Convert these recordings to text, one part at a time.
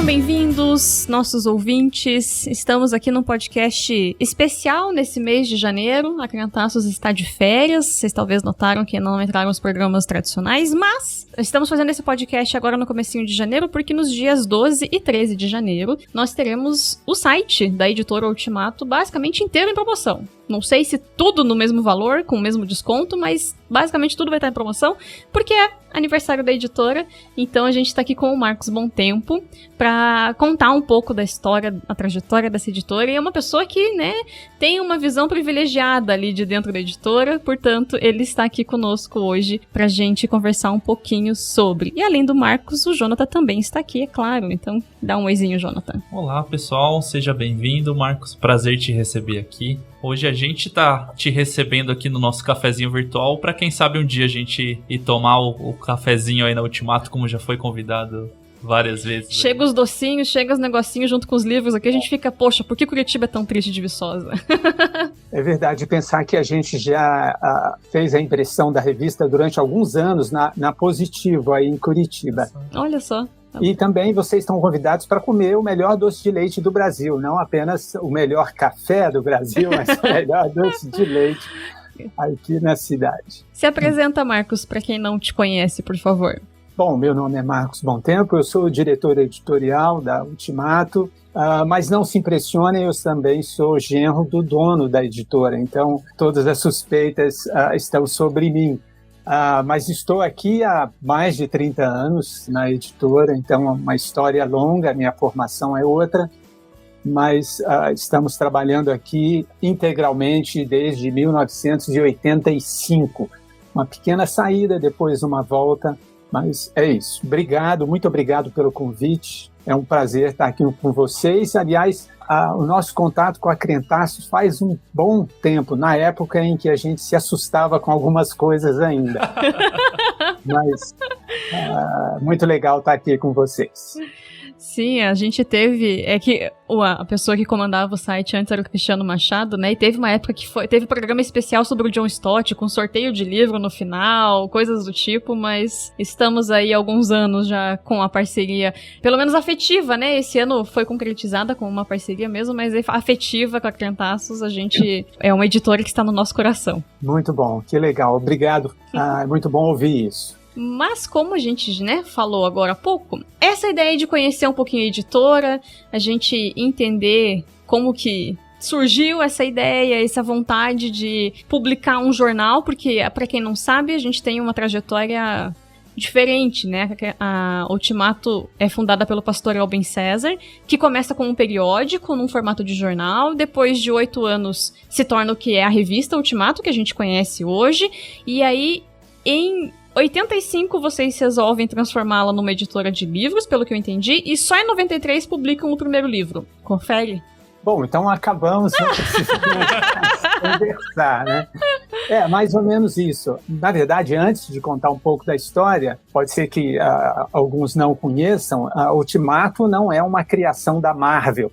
bem-vindos, nossos ouvintes. Estamos aqui num podcast especial nesse mês de janeiro. A Criantaços está de férias. Vocês talvez notaram que não entraram os programas tradicionais, mas estamos fazendo esse podcast agora no comecinho de janeiro, porque nos dias 12 e 13 de janeiro nós teremos o site da editora Ultimato basicamente inteiro em promoção. Não sei se tudo no mesmo valor, com o mesmo desconto, mas basicamente tudo vai estar em promoção, porque é aniversário da editora. Então a gente está aqui com o Marcos Bom Tempo para contar um pouco da história, a trajetória dessa editora. E é uma pessoa que, né, tem uma visão privilegiada ali de dentro da editora, portanto ele está aqui conosco hoje para a gente conversar um pouquinho sobre. E além do Marcos, o Jonathan também está aqui, é claro. Então dá um oizinho, Jonathan. Olá pessoal, seja bem-vindo, Marcos. Prazer te receber aqui. Hoje a gente tá te recebendo aqui no nosso cafezinho virtual para quem sabe um dia a gente ir tomar o cafezinho aí na Ultimato, como já foi convidado várias vezes. Chega os docinhos, chega os negocinhos junto com os livros aqui, a gente fica, poxa, por que Curitiba é tão triste de Viçosa? É verdade, pensar que a gente já fez a impressão da revista durante alguns anos na Positivo aí em Curitiba. Olha só. E também vocês estão convidados para comer o melhor doce de leite do Brasil, não apenas o melhor café do Brasil, mas o melhor doce de leite aqui na cidade. Se apresenta, Marcos, para quem não te conhece, por favor. Bom, meu nome é Marcos Bom Tempo, eu sou o diretor editorial da Ultimato, mas não se impressionem, eu também sou genro do dono da editora, então todas as suspeitas estão sobre mim. Mas estou aqui há mais de 30 anos na editora, então é uma história longa, minha formação é outra, mas estamos trabalhando aqui integralmente desde 1985. Uma pequena saída, depois uma volta, mas é isso. Obrigado, muito obrigado pelo convite. É um prazer estar aqui com vocês. Aliás, o nosso contato com a Criantaços faz um bom tempo, na época em que a gente se assustava com algumas coisas ainda. Mas muito legal estar aqui com vocês. Sim, a gente teve... É que a pessoa que comandava o site antes era o Cristiano Machado, né? E teve uma época que teve programa especial sobre o John Stott, com sorteio de livro no final, coisas do tipo, mas estamos aí há alguns anos já com a parceria, pelo menos afetiva, né? Esse ano foi concretizada com uma parceria mesmo, mas afetiva com a Criantaços, a gente é uma editora que está no nosso coração. Muito bom, que legal, obrigado. É muito bom ouvir isso. Mas como a gente, né, falou agora há pouco, essa ideia de conhecer um pouquinho a editora, a gente entender como que surgiu essa ideia, essa vontade de publicar um jornal, porque, para quem não sabe, a gente tem uma trajetória diferente, né? A Ultimato é fundada pelo pastor Albin César, que começa com um periódico, num formato de jornal, depois de 8 anos se torna o que é a revista Ultimato, que a gente conhece hoje, e aí, em 85 vocês resolvem transformá-la numa editora de livros, pelo que eu entendi, e só em 93 publicam o primeiro livro. Confere? Bom, então acabamos, não precisamos conversar, né? É, mais ou menos isso. Na verdade, antes de contar um pouco da história, pode ser que alguns não conheçam, a Ultimato não é uma criação da Marvel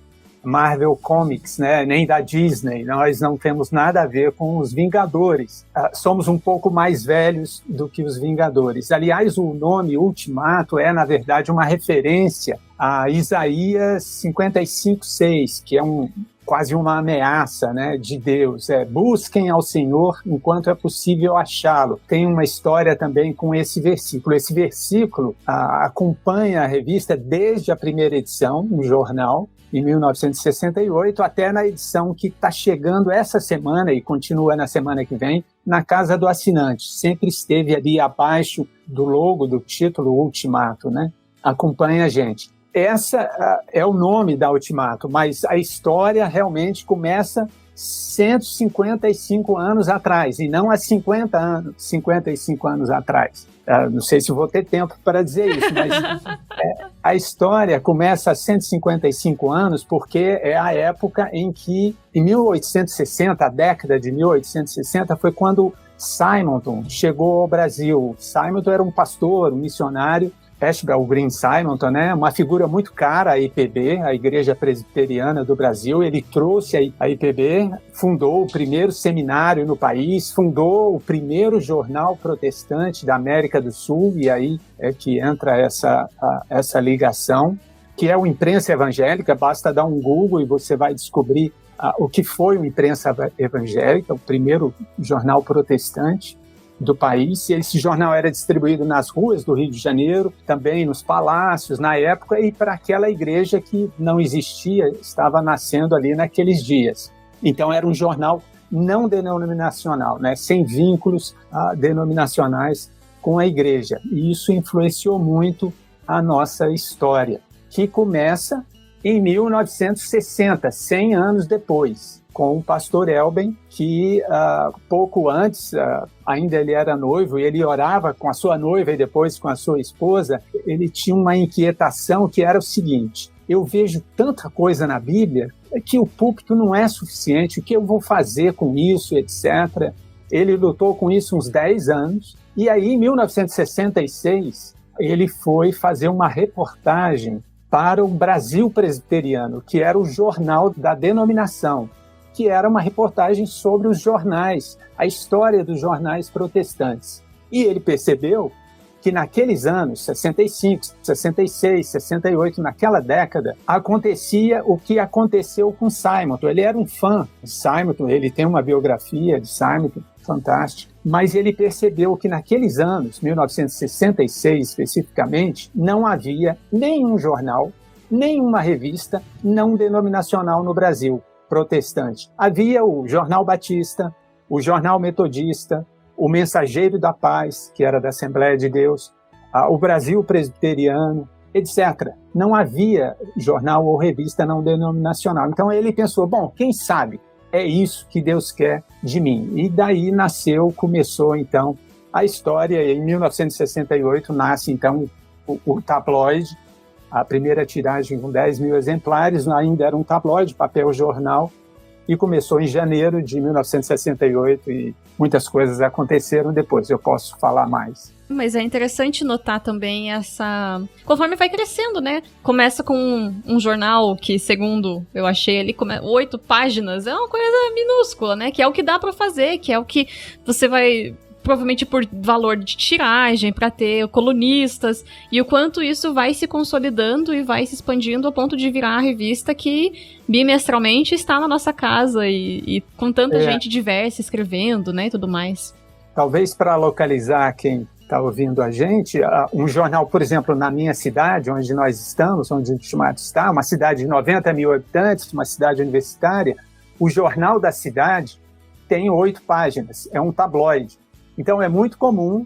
Comics, né? Nem da Disney. Nós não temos nada a ver com os Vingadores. Somos um pouco mais velhos do que os Vingadores. Aliás, o nome Ultimato é, na verdade, uma referência a Isaías 55:6, que é quase uma ameaça, né, de Deus. Busquem ao Senhor enquanto é possível achá-lo. Tem uma história também com esse versículo. Esse versículo acompanha a revista desde a primeira edição, no jornal, em 1968, até na edição que está chegando essa semana e continua na semana que vem, na Casa do Assinante. Sempre esteve ali abaixo do logo, do título Ultimato, né? Acompanha a gente. Essa é o nome da Ultimato, mas a história realmente começa 155 anos atrás, e não há 55 anos atrás. Não sei se vou ter tempo para dizer isso, mas a história começa há 155 anos porque é a época em que, em 1860, a década de 1860, foi quando Simonton chegou ao Brasil. Simonton era um pastor, um missionário, Ashbel Green Simonton, né? Uma figura muito cara à IPB, a Igreja Presbiteriana do Brasil. Ele trouxe a IPB, fundou o primeiro seminário no país, fundou o primeiro jornal protestante da América do Sul, e aí é que entra essa ligação. que é o Imprensa Evangélica. Basta dar um Google e você vai descobrir o que foi o Imprensa Evangélica, o primeiro jornal protestante do país. E esse jornal era distribuído nas ruas do Rio de Janeiro, também nos palácios na época, e para aquela igreja que não existia, estava nascendo ali naqueles dias. Então era um jornal não denominacional, né, sem vínculos denominacionais com a igreja. E isso influenciou muito a nossa história, que começa em 1960, 100 anos depois, com o pastor Elben, que pouco antes, ainda ele era noivo, e ele orava com a sua noiva e depois com a sua esposa. Ele tinha uma inquietação que era o seguinte: eu vejo tanta coisa na Bíblia que o púlpito não é suficiente, o que eu vou fazer com isso, etc. Ele lutou com isso uns 10 anos, e aí em 1966 ele foi fazer uma reportagem para o Brasil Presbiteriano, que era o jornal da denominação, que era uma reportagem sobre os jornais, a história dos jornais protestantes. E ele percebeu que naqueles anos, 65, 66, 68, naquela década, acontecia o que aconteceu com Simonton. Ele era um fã de Simonton, ele tem uma biografia de Simonton fantástica, mas ele percebeu que naqueles anos, 1966 especificamente, não havia nenhum jornal, nenhuma revista não denominacional no Brasil protestante. Havia o Jornal Batista, o Jornal Metodista, o Mensageiro da Paz, que era da Assembleia de Deus, o Brasil Presbiteriano, etc. Não havia jornal ou revista não denominacional. Então ele pensou, bom, quem sabe é isso que Deus quer de mim. E daí começou então a história. Em 1968 nasce então o tabloide, a primeira tiragem com 10 mil exemplares, ainda era um tabloide, papel jornal, e começou em janeiro de 1968 e muitas coisas aconteceram depois, eu posso falar mais. Mas é interessante notar também conforme vai crescendo, né? Começa com um jornal que, segundo eu achei ali, 8 páginas, é uma coisa minúscula, né? Que é o que dá pra fazer, que é o que você vai... provavelmente por valor de tiragem, para ter colunistas, e o quanto isso vai se consolidando e vai se expandindo ao ponto de virar a revista que bimestralmente está na nossa casa e com tanta gente diversa escrevendo, né, e tudo mais. Talvez para localizar quem está ouvindo a gente, um jornal, por exemplo, na minha cidade, onde nós estamos, onde o Ultimato está, uma cidade de 90 mil habitantes, uma cidade universitária, o jornal da cidade tem 8 páginas, é um tabloide. Então, é muito comum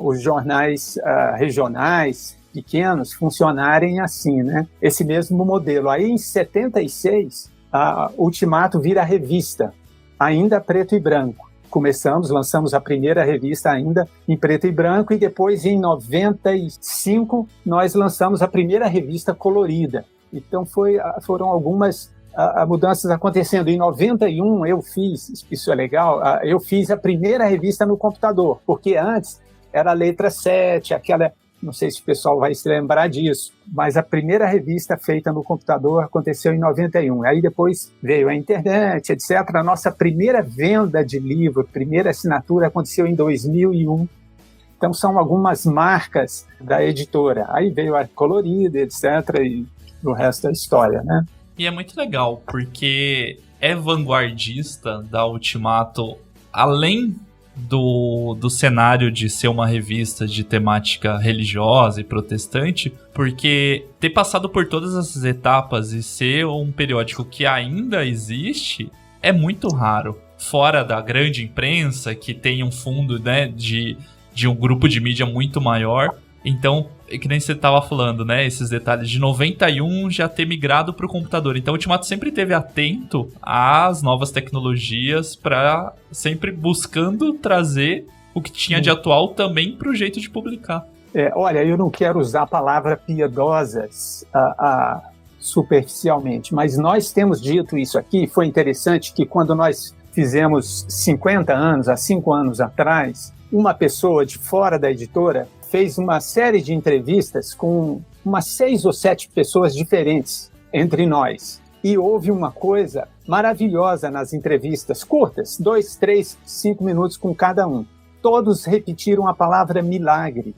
os jornais regionais, pequenos, funcionarem assim, né? Esse mesmo modelo. Aí, em 76, Ultimato vira revista, ainda preto e branco. Lançamos a primeira revista ainda em preto e branco, e depois, em 95, nós lançamos a primeira revista colorida. Então, foram algumas... mudanças acontecendo. Em 91 eu fiz, isso é legal, eu fiz a primeira revista no computador, porque antes era a letra 7, aquela, não sei se o pessoal vai se lembrar disso, mas a primeira revista feita no computador aconteceu em 91. Aí depois veio a internet, etc. A nossa primeira venda de livro, primeira assinatura aconteceu em 2001. Então são algumas marcas da editora. Aí veio a colorida, etc. E o resto é história, né? E é muito legal, porque é vanguardista da Ultimato, além do cenário de ser uma revista de temática religiosa e protestante, porque ter passado por todas essas etapas e ser um periódico que ainda existe é muito raro. Fora da grande imprensa, que tem um fundo, né, de um grupo de mídia muito maior. Então, que nem você estava falando, né? Esses detalhes de 91 já ter migrado para o computador. Então, o Ultimato sempre esteve atento às novas tecnologias, para sempre buscando trazer o que tinha de atual também para o jeito de publicar. Olha, eu não quero usar a palavra piedosas superficialmente, mas nós temos dito isso aqui. Foi interessante que quando nós fizemos 50 anos, há 5 anos atrás, uma pessoa de fora da editora fez uma série de entrevistas com umas 6 ou 7 pessoas diferentes entre nós. E houve uma coisa maravilhosa nas entrevistas, curtas, 2, 3, 5 minutos com cada um. Todos repetiram a palavra milagre.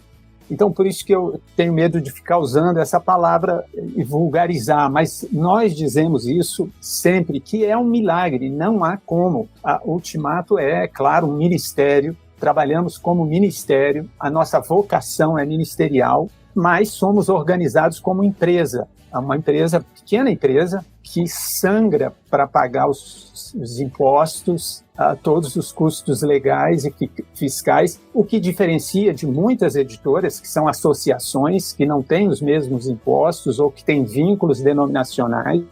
Então, por isso que eu tenho medo de ficar usando essa palavra e vulgarizar, mas nós dizemos isso sempre, que é um milagre, não há como. A Ultimato é, claro, um ministério, trabalhamos como ministério, a nossa vocação é ministerial, mas somos organizados como empresa, uma empresa, pequena empresa, que sangra para pagar os impostos, todos os custos legais e fiscais, o que diferencia de muitas editoras, que são associações que não têm os mesmos impostos ou que têm vínculos denominacionais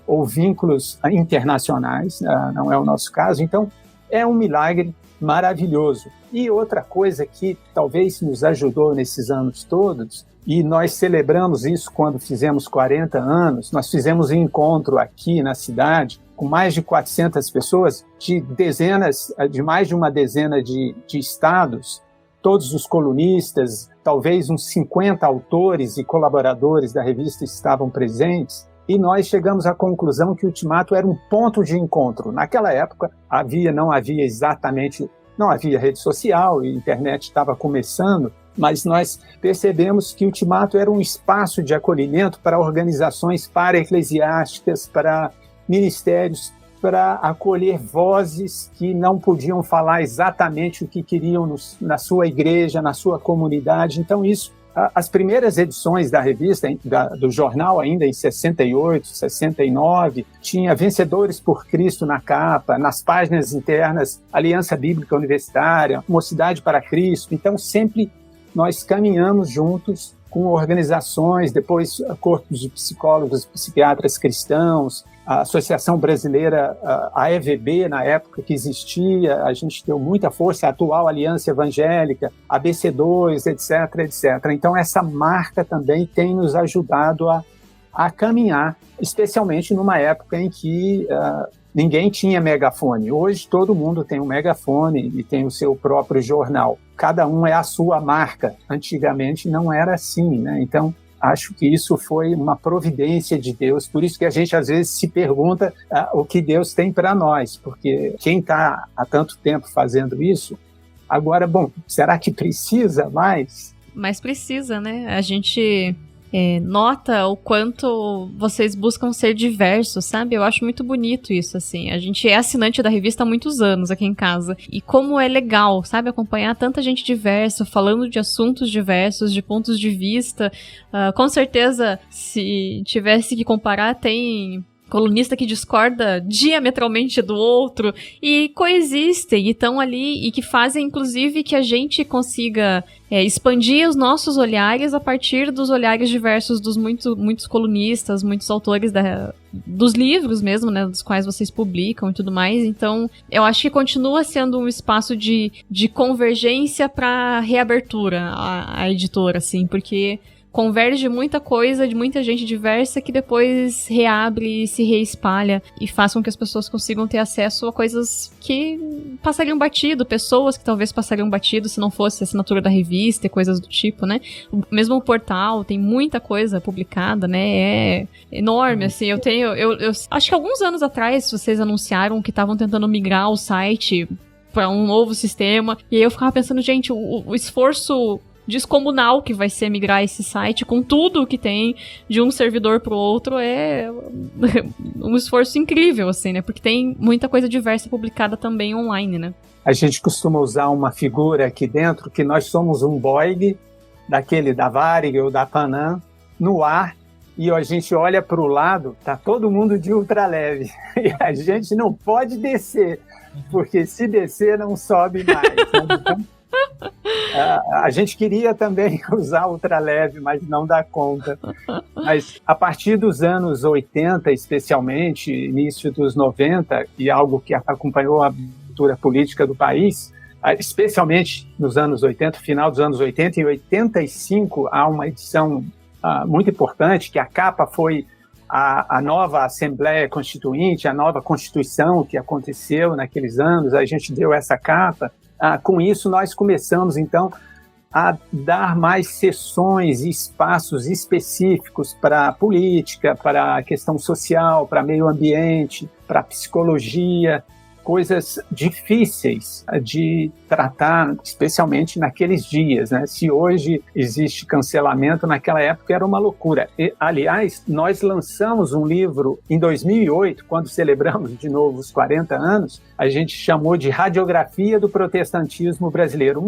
ou vínculos internacionais, não é o nosso caso. Então, é um milagre maravilhoso. E outra coisa que talvez nos ajudou nesses anos todos, e nós celebramos isso quando fizemos 40 anos, nós fizemos um encontro aqui na cidade com mais de 400 pessoas de mais de uma dezena de estados, todos os colunistas, talvez uns 50 autores e colaboradores da revista estavam presentes, e nós chegamos à conclusão que o Ultimato era um ponto de encontro. Naquela época não havia rede social, e a internet estava começando, mas nós percebemos que o Ultimato era um espaço de acolhimento para organizações para-eclesiásticas, para ministérios, para acolher vozes que não podiam falar exatamente o que queriam na sua igreja, na sua comunidade. Então, as primeiras edições da revista, do jornal, ainda em 68, 69, tinha Vencedores por Cristo na capa, nas páginas internas, Aliança Bíblica Universitária, Mocidade para Cristo. Então, sempre nós caminhamos juntos com organizações, depois corpos de psicólogos e psiquiatras cristãos, a Associação Brasileira, a EVB, na época que existia, a gente deu muita força, a atual Aliança Evangélica, a BC2, etc., etc. Então, essa marca também tem nos ajudado a caminhar, especialmente numa época em que ninguém tinha megafone. Hoje, todo mundo tem um megafone e tem o seu próprio jornal. Cada um é a sua marca. Antigamente, não era assim, né? Então, acho que isso foi uma providência de Deus, por isso que a gente às vezes se pergunta o que Deus tem para nós, porque quem está há tanto tempo fazendo isso, agora, será que precisa mais? Mas precisa, né? A gente nota o quanto vocês buscam ser diversos, sabe? Eu acho muito bonito isso, assim. A gente é assinante da revista há muitos anos aqui em casa. E como é legal, sabe? Acompanhar tanta gente diversa, falando de assuntos diversos, de pontos de vista. Com certeza, se tivesse que comparar, tem colunista que discorda diametralmente do outro e coexistem e estão ali e que fazem, inclusive, que a gente consiga expandir os nossos olhares a partir dos olhares diversos dos muitos colunistas, muitos autores dos livros mesmo, né, dos quais vocês publicam e tudo mais. Então, eu acho que continua sendo um espaço de convergência para reabertura a editora, assim, porque converge muita coisa de muita gente diversa que depois reabre e se reespalha e faz com que as pessoas consigam ter acesso a coisas que passariam batido, pessoas que talvez passariam batido se não fosse a assinatura da revista e coisas do tipo, né? Mesmo o portal tem muita coisa publicada, né? É enorme, assim. Eu acho que alguns anos atrás vocês anunciaram que estavam tentando migrar o site para um novo sistema e aí eu ficava pensando, gente, o esforço descomunal que vai ser migrar esse site com tudo que tem de um servidor pro outro é um esforço incrível, assim, né? Porque tem muita coisa diversa publicada também online, né? A gente costuma usar uma figura aqui dentro que nós somos um Boeing, daquele da Varig ou da Panam, no ar, e a gente olha para o lado, tá todo mundo de ultraleve, e a gente não pode descer, porque se descer não sobe mais, né? Então, a gente queria também usar ultraleve, mas não dá conta. Mas a partir dos anos 80, especialmente, início dos 90, e algo que acompanhou a abertura política do país, especialmente nos anos 80, final dos anos 80, em 85, há uma edição muito importante, que a capa foi a nova Assembleia Constituinte, a nova Constituição que aconteceu naqueles anos, a gente deu essa capa. Com isso, nós começamos, então, a dar mais sessões e espaços específicos para a política, para a questão social, para meio ambiente, para a psicologia. coisas difíceis de tratar, especialmente naqueles dias, né? Se hoje existe cancelamento, naquela época era uma loucura. E, aliás, nós lançamos um livro em 2008, quando celebramos de novo os 40 anos, a gente chamou de Radiografia do Protestantismo Brasileiro.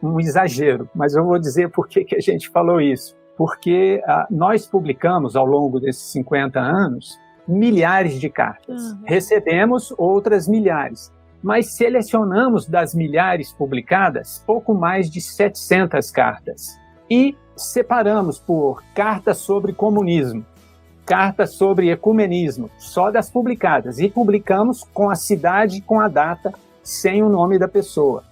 Um exagero, mas eu vou dizer por que a gente falou isso. Porque nós publicamos, ao longo desses 50 anos, milhares de cartas. Recebemos outras milhares, mas selecionamos das milhares publicadas pouco mais de 700 cartas e separamos por cartas sobre comunismo, cartas sobre ecumenismo, só das publicadas, e publicamos com a cidade, com a data, sem o nome da pessoa.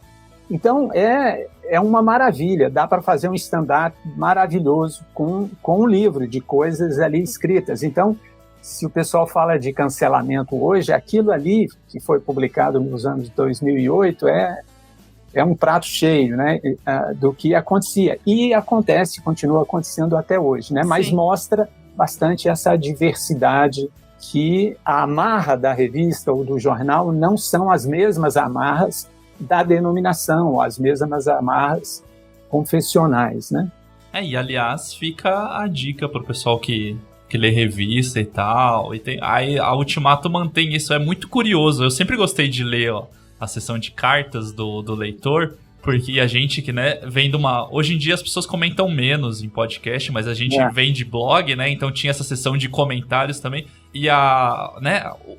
Então é uma maravilha, dá para fazer um stand-up maravilhoso com um livro de coisas ali escritas. Então, se o pessoal fala de cancelamento hoje, aquilo ali que foi publicado nos anos 2008 é um prato cheio, né, do que acontecia. E continua acontecendo até hoje, né? Mas mostra bastante essa diversidade, que a amarra da revista ou do jornal não são as mesmas amarras da denominação, as mesmas amarras confessionais, né? E aliás, fica a dica para o pessoal que lê revista e tal. Aí a Ultimato mantém isso, é muito curioso. Eu sempre gostei de ler a seção de cartas do leitor, porque a gente que, né, vem de uma... Hoje em dia as pessoas comentam menos em podcast, mas a gente vem de blog, né? Então tinha essa seção de comentários também. E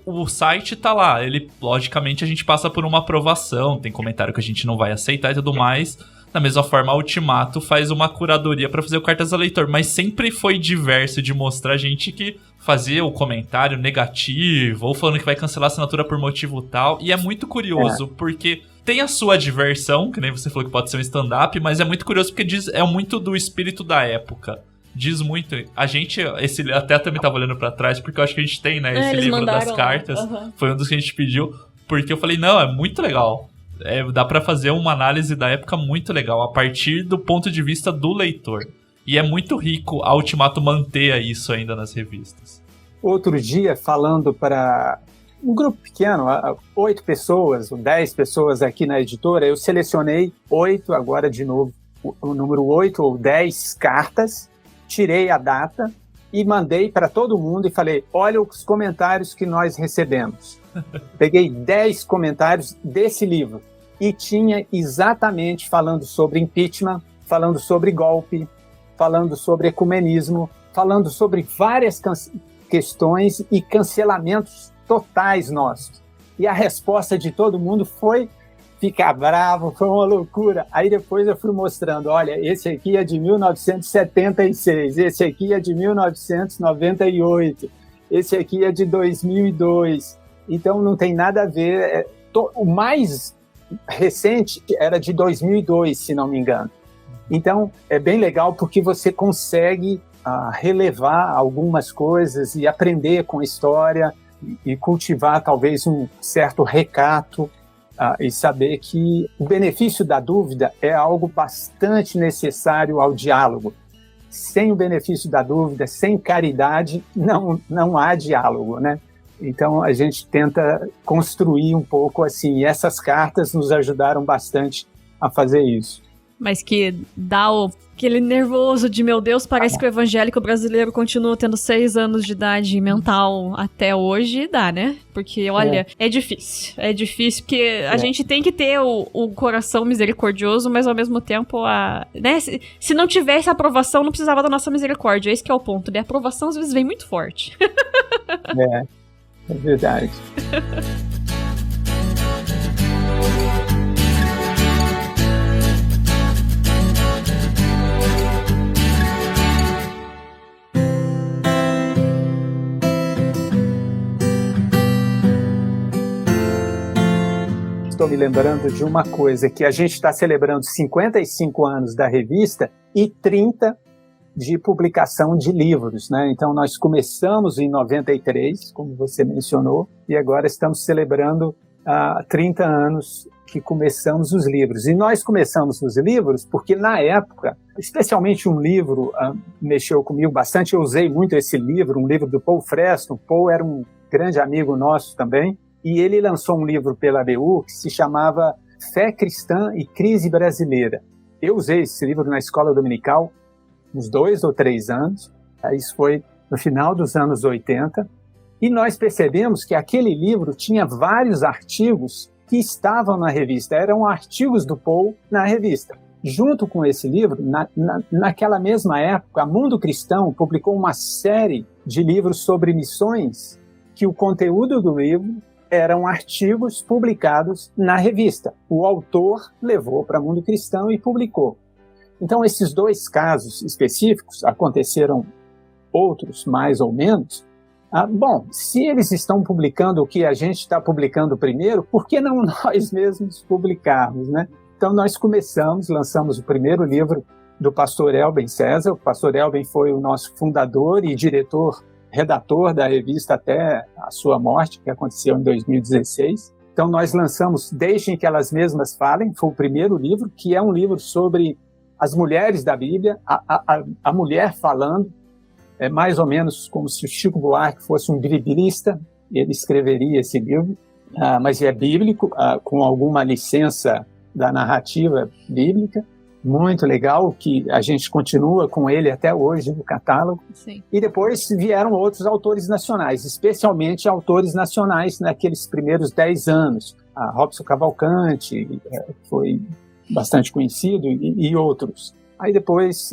o site tá lá. Ele, logicamente, a gente passa por uma aprovação. Tem comentário que a gente não vai aceitar e tudo mais. Da mesma forma, a Ultimato faz uma curadoria para fazer o Cartas ao Leitor, mas sempre foi diverso de mostrar gente que fazia o comentário negativo, ou falando que vai cancelar a assinatura por motivo tal. E é muito curioso, porque tem a sua diversão, que nem você falou que pode ser um stand-up, mas é muito curioso porque é muito do espírito da época. Diz muito. A gente, até também tava olhando pra trás, porque eu acho que a gente tem, né, esse livro das cartas. Foi um dos que a gente pediu, porque eu falei, não, é muito legal. Dá pra fazer uma análise da época muito legal, a partir do ponto de vista do leitor. E é muito rico a Ultimato manter isso ainda nas revistas. Outro dia, falando para um grupo pequeno, 8 pessoas, 10 pessoas aqui na editora, eu selecionei 8, agora de novo, o número 8 ou 10 cartas, tirei a data e mandei para todo mundo e falei, olha os comentários que nós recebemos. Peguei 10 comentários desse livro e tinha exatamente falando sobre impeachment, falando sobre golpe, falando sobre ecumenismo, falando sobre várias questões e cancelamentos totais nossos. E a resposta de todo mundo foi ficar bravo, foi uma loucura. Aí depois eu fui mostrando, olha, esse aqui é de 1976, esse aqui é de 1998, esse aqui é de 2002. Então não tem nada a ver. O mais recente era de 2002, se não me engano. Então é bem legal porque você consegue relevar algumas coisas e aprender com a história e cultivar talvez um certo recato e saber que o benefício da dúvida é algo bastante necessário ao diálogo. Sem o benefício da dúvida, sem caridade, não há diálogo, né? Então a gente tenta construir um pouco assim, e essas cartas nos ajudaram bastante a fazer isso. Mas que dá aquele nervoso de, meu Deus, parece que o evangélico brasileiro continua tendo 6 anos de idade mental até hoje, dá, né? Porque, olha, é difícil. É difícil, porque a gente tem que ter o coração misericordioso, mas ao mesmo tempo, né? Se não tivesse aprovação, não precisava da nossa misericórdia. Esse que é o ponto, né? A aprovação às vezes vem muito forte. É verdade. Estou me lembrando de uma coisa, que a gente está celebrando 55 anos da revista e 30 de publicação de livros, né? Então nós começamos em 93, como você mencionou, e agora estamos celebrando 30 anos que começamos os livros. E nós começamos os livros porque na época, especialmente um livro mexeu comigo bastante, eu usei muito esse livro, um livro do Paul Freston. Paul era um grande amigo nosso também, e ele lançou um livro pela ABU que se chamava Fé Cristã e Crise Brasileira. Eu usei esse livro na escola dominical uns 2 ou 3 anos, isso foi no final dos anos 80, e nós percebemos que aquele livro tinha vários artigos que estavam na revista, eram artigos do Paul na revista. Junto com esse livro, naquela mesma época, a Mundo Cristão publicou uma série de livros sobre missões que o conteúdo do livro eram artigos publicados na revista. O autor levou para Mundo Cristão e publicou. Então, esses 2 casos específicos, aconteceram outros mais ou menos. Bom, se eles estão publicando o que a gente está publicando primeiro, por que não nós mesmos publicarmos, né? Então, nós lançamos o primeiro livro do pastor Elben César. O pastor Elben foi o nosso fundador e redator da revista até a sua morte, que aconteceu em 2016. Então, nós lançamos Deixem que Elas Mesmas Falem, foi o primeiro livro, que é um livro sobre as mulheres da Bíblia, a mulher falando, é mais ou menos como se o Chico Buarque fosse um biblista, ele escreveria esse livro, mas é bíblico, com alguma licença da narrativa bíblica, muito legal, que a gente continua com ele até hoje no catálogo. Sim. E depois vieram outros autores nacionais, especialmente autores nacionais naqueles primeiros 10 anos. A Robson Cavalcante foi bastante conhecido e outros. Aí depois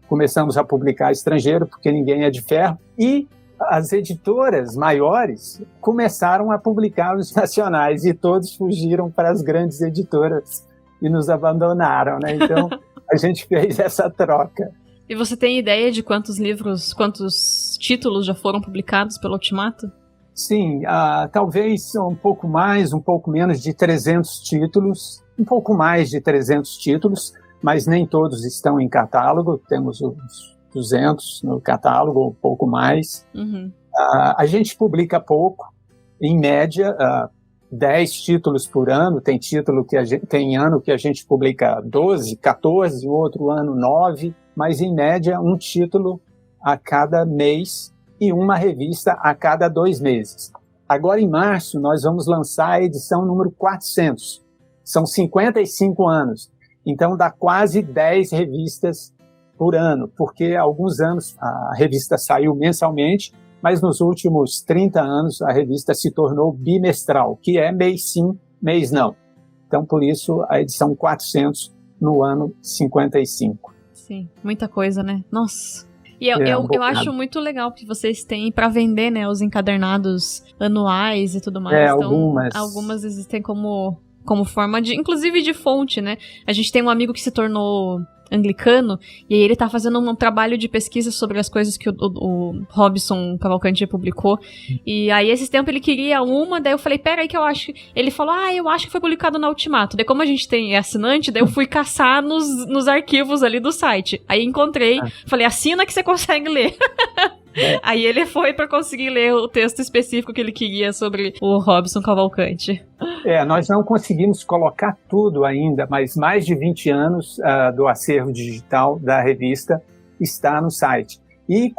começamos a publicar estrangeiro, porque ninguém é de ferro, e as editoras maiores começaram a publicar os nacionais e todos fugiram para as grandes editoras e nos abandonaram, né? Então, a gente fez essa troca. E você tem ideia de quantos títulos já foram publicados pelo Ultimato? Sim, talvez um pouco mais, um pouco menos de 300 títulos, um pouco mais de 300 títulos, mas nem todos estão em catálogo, temos uns 200 no catálogo, ou um pouco mais. Uhum. A gente publica pouco, em média, 10 títulos por ano, tem ano que a gente publica 12, 14, o outro ano 9, mas em média um título a cada mês e uma revista a cada 2 meses. Agora em março nós vamos lançar a edição número 400, são 55 anos, então dá quase 10 revistas por ano, porque há alguns anos a revista saiu mensalmente, mas nos últimos 30 anos a revista se tornou bimestral, que é mês sim, mês não. Então, por isso, a edição 400 no ano 55. Sim, muita coisa, né? Nossa! E eu acho muito legal que vocês têm para vender, né, os encadernados anuais e tudo mais. Então, algumas existem como forma de, inclusive de fonte, né? A gente tem um amigo que se tornou anglicano, e aí ele tá fazendo um trabalho de pesquisa sobre as coisas que o Robson Cavalcante publicou, e aí esses tempos ele queria uma, daí eu falei, pera aí que eu acho, ele falou, eu acho que foi publicado na Ultimato, daí como a gente tem assinante, daí eu fui caçar nos arquivos ali do site, aí encontrei, falei, assina que você consegue ler. Aí ele foi pra conseguir ler o texto específico que ele queria sobre o Robson Cavalcante. Nós não conseguimos colocar tudo ainda, mas mais de 20 anos do acervo digital da revista está no site. E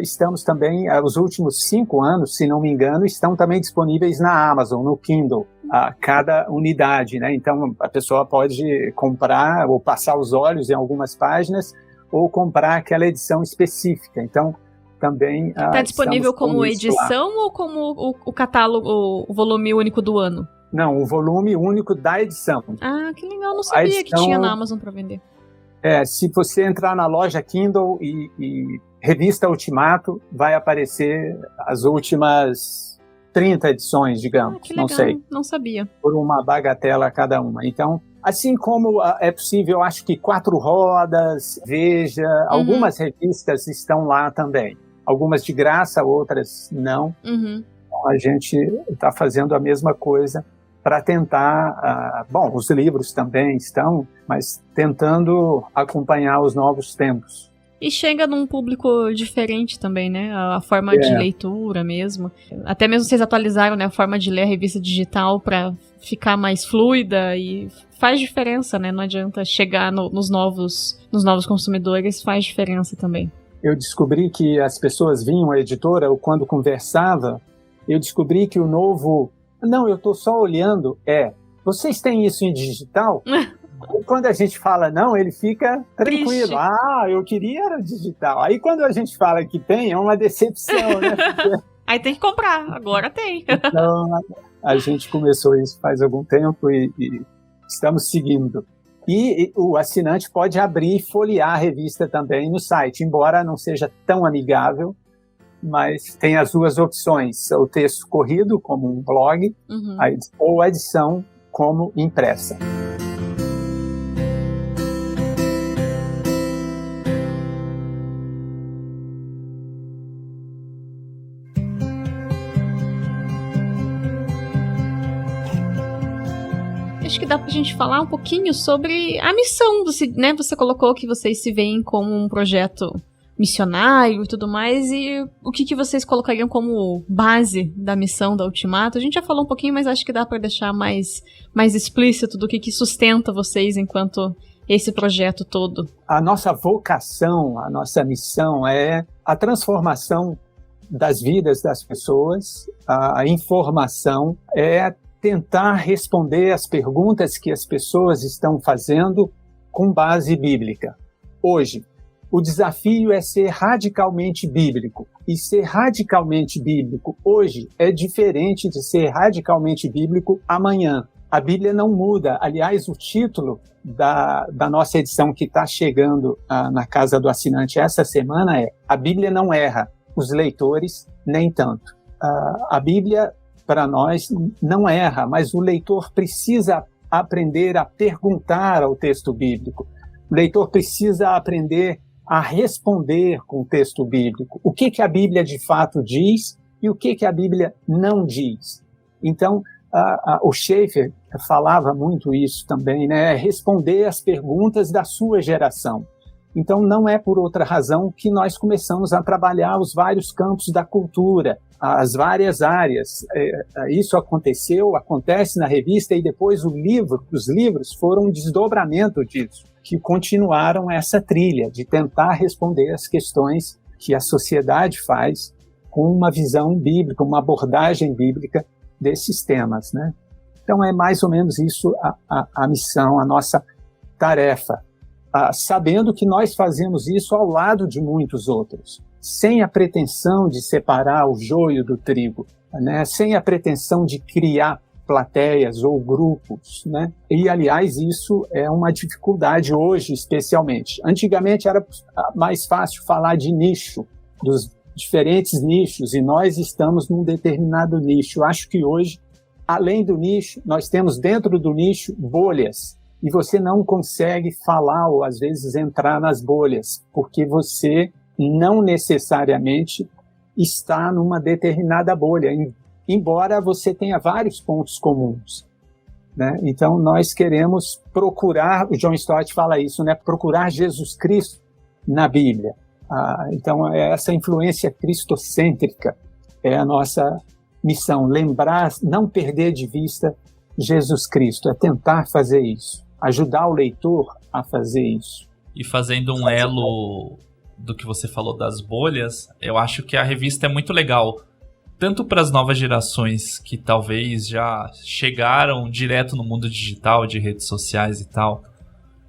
estamos também, os últimos 5 anos, se não me engano, estão também disponíveis na Amazon, no Kindle, cada unidade, né? Então a pessoa pode comprar ou passar os olhos em algumas páginas ou comprar aquela edição específica. Então, também está disponível como edição ou como o catálogo, o volume único do ano? Não, o volume único da edição. Ah, que legal, não sabia que tinha na Amazon para vender. Se você entrar na loja Kindle e revista Ultimato, vai aparecer as últimas 30 edições, digamos, que legal, não sei. Não sabia. Por uma bagatela cada uma. Então, assim como é possível, eu acho que 4 Rodas, Veja, algumas revistas estão lá também. Algumas de graça, outras não. Uhum. Então, a gente está fazendo a mesma coisa para tentar... os livros também estão, mas tentando acompanhar os novos tempos. E chega num público diferente também, né? A forma de leitura mesmo. Até mesmo vocês atualizaram, né, a forma de ler a revista digital para ficar mais fluida e faz diferença, né? Não adianta chegar nos novos consumidores, faz diferença também. Eu descobri que as pessoas vinham à editora, ou quando conversava, eu descobri que o novo... Não, eu estou só olhando. Vocês têm isso em digital? E quando a gente fala não, ele fica tranquilo. Triste. Eu queria era digital. Aí quando a gente fala que tem, é uma decepção, né? Aí tem que comprar, agora tem. Então, a gente começou isso faz algum tempo e estamos seguindo. E o assinante pode abrir e folhear a revista também no site, embora não seja tão amigável, mas tem as duas opções, o texto corrido, como um blog, ou a edição como impressa. Acho que dá pra gente falar um pouquinho sobre a missão, né? Você colocou que vocês se veem como um projeto missionário e tudo mais, e o que vocês colocariam como base da missão da Ultimato? A gente já falou um pouquinho, mas acho que dá pra deixar mais explícito do que sustenta vocês enquanto esse projeto todo. A nossa vocação, a nossa missão é a transformação das vidas das pessoas, a informação, é tentar responder as perguntas que as pessoas estão fazendo com base bíblica. Hoje, o desafio é ser radicalmente bíblico. E ser radicalmente bíblico hoje é diferente de ser radicalmente bíblico amanhã. A Bíblia não muda. Aliás, o título da nossa edição que está chegando na casa do assinante essa semana é A Bíblia não erra, os leitores nem tanto. A Bíblia, para nós, não erra, mas o leitor precisa aprender a perguntar ao texto bíblico. O leitor precisa aprender a responder com o texto bíblico. O que a Bíblia de fato diz e o que a Bíblia não diz. Então, o Schaeffer falava muito isso também, né? Responder às perguntas da sua geração. Então, não é por outra razão que nós começamos a trabalhar os vários campos da cultura, as várias áreas. Isso acontece na revista e depois os livros foram um desdobramento disso, que continuaram essa trilha de tentar responder às questões que a sociedade faz com uma visão bíblica, uma abordagem bíblica desses temas, né? Então, é mais ou menos isso a missão, a nossa tarefa. Sabendo que nós fazemos isso ao lado de muitos outros, sem a pretensão de separar o joio do trigo, né? Sem a pretensão de criar plateias ou grupos, né? E, aliás, isso é uma dificuldade hoje, especialmente. Antigamente era mais fácil falar de nicho, dos diferentes nichos, e nós estamos num determinado nicho. Eu acho que hoje, além do nicho, nós temos dentro do nicho bolhas, e você não consegue falar ou, às vezes, entrar nas bolhas, porque você não necessariamente está numa determinada bolha, embora você tenha vários pontos comuns, né? Então, nós queremos procurar, o John Stott fala isso, né? Procurar Jesus Cristo na Bíblia. Então, essa influência cristocêntrica é a nossa missão, lembrar, não perder de vista Jesus Cristo, é tentar fazer isso, ajudar o leitor a fazer isso. E fazendo um elo do que você falou das bolhas, eu acho que a revista é muito legal, tanto para as novas gerações que talvez já chegaram direto no mundo digital, de redes sociais e tal,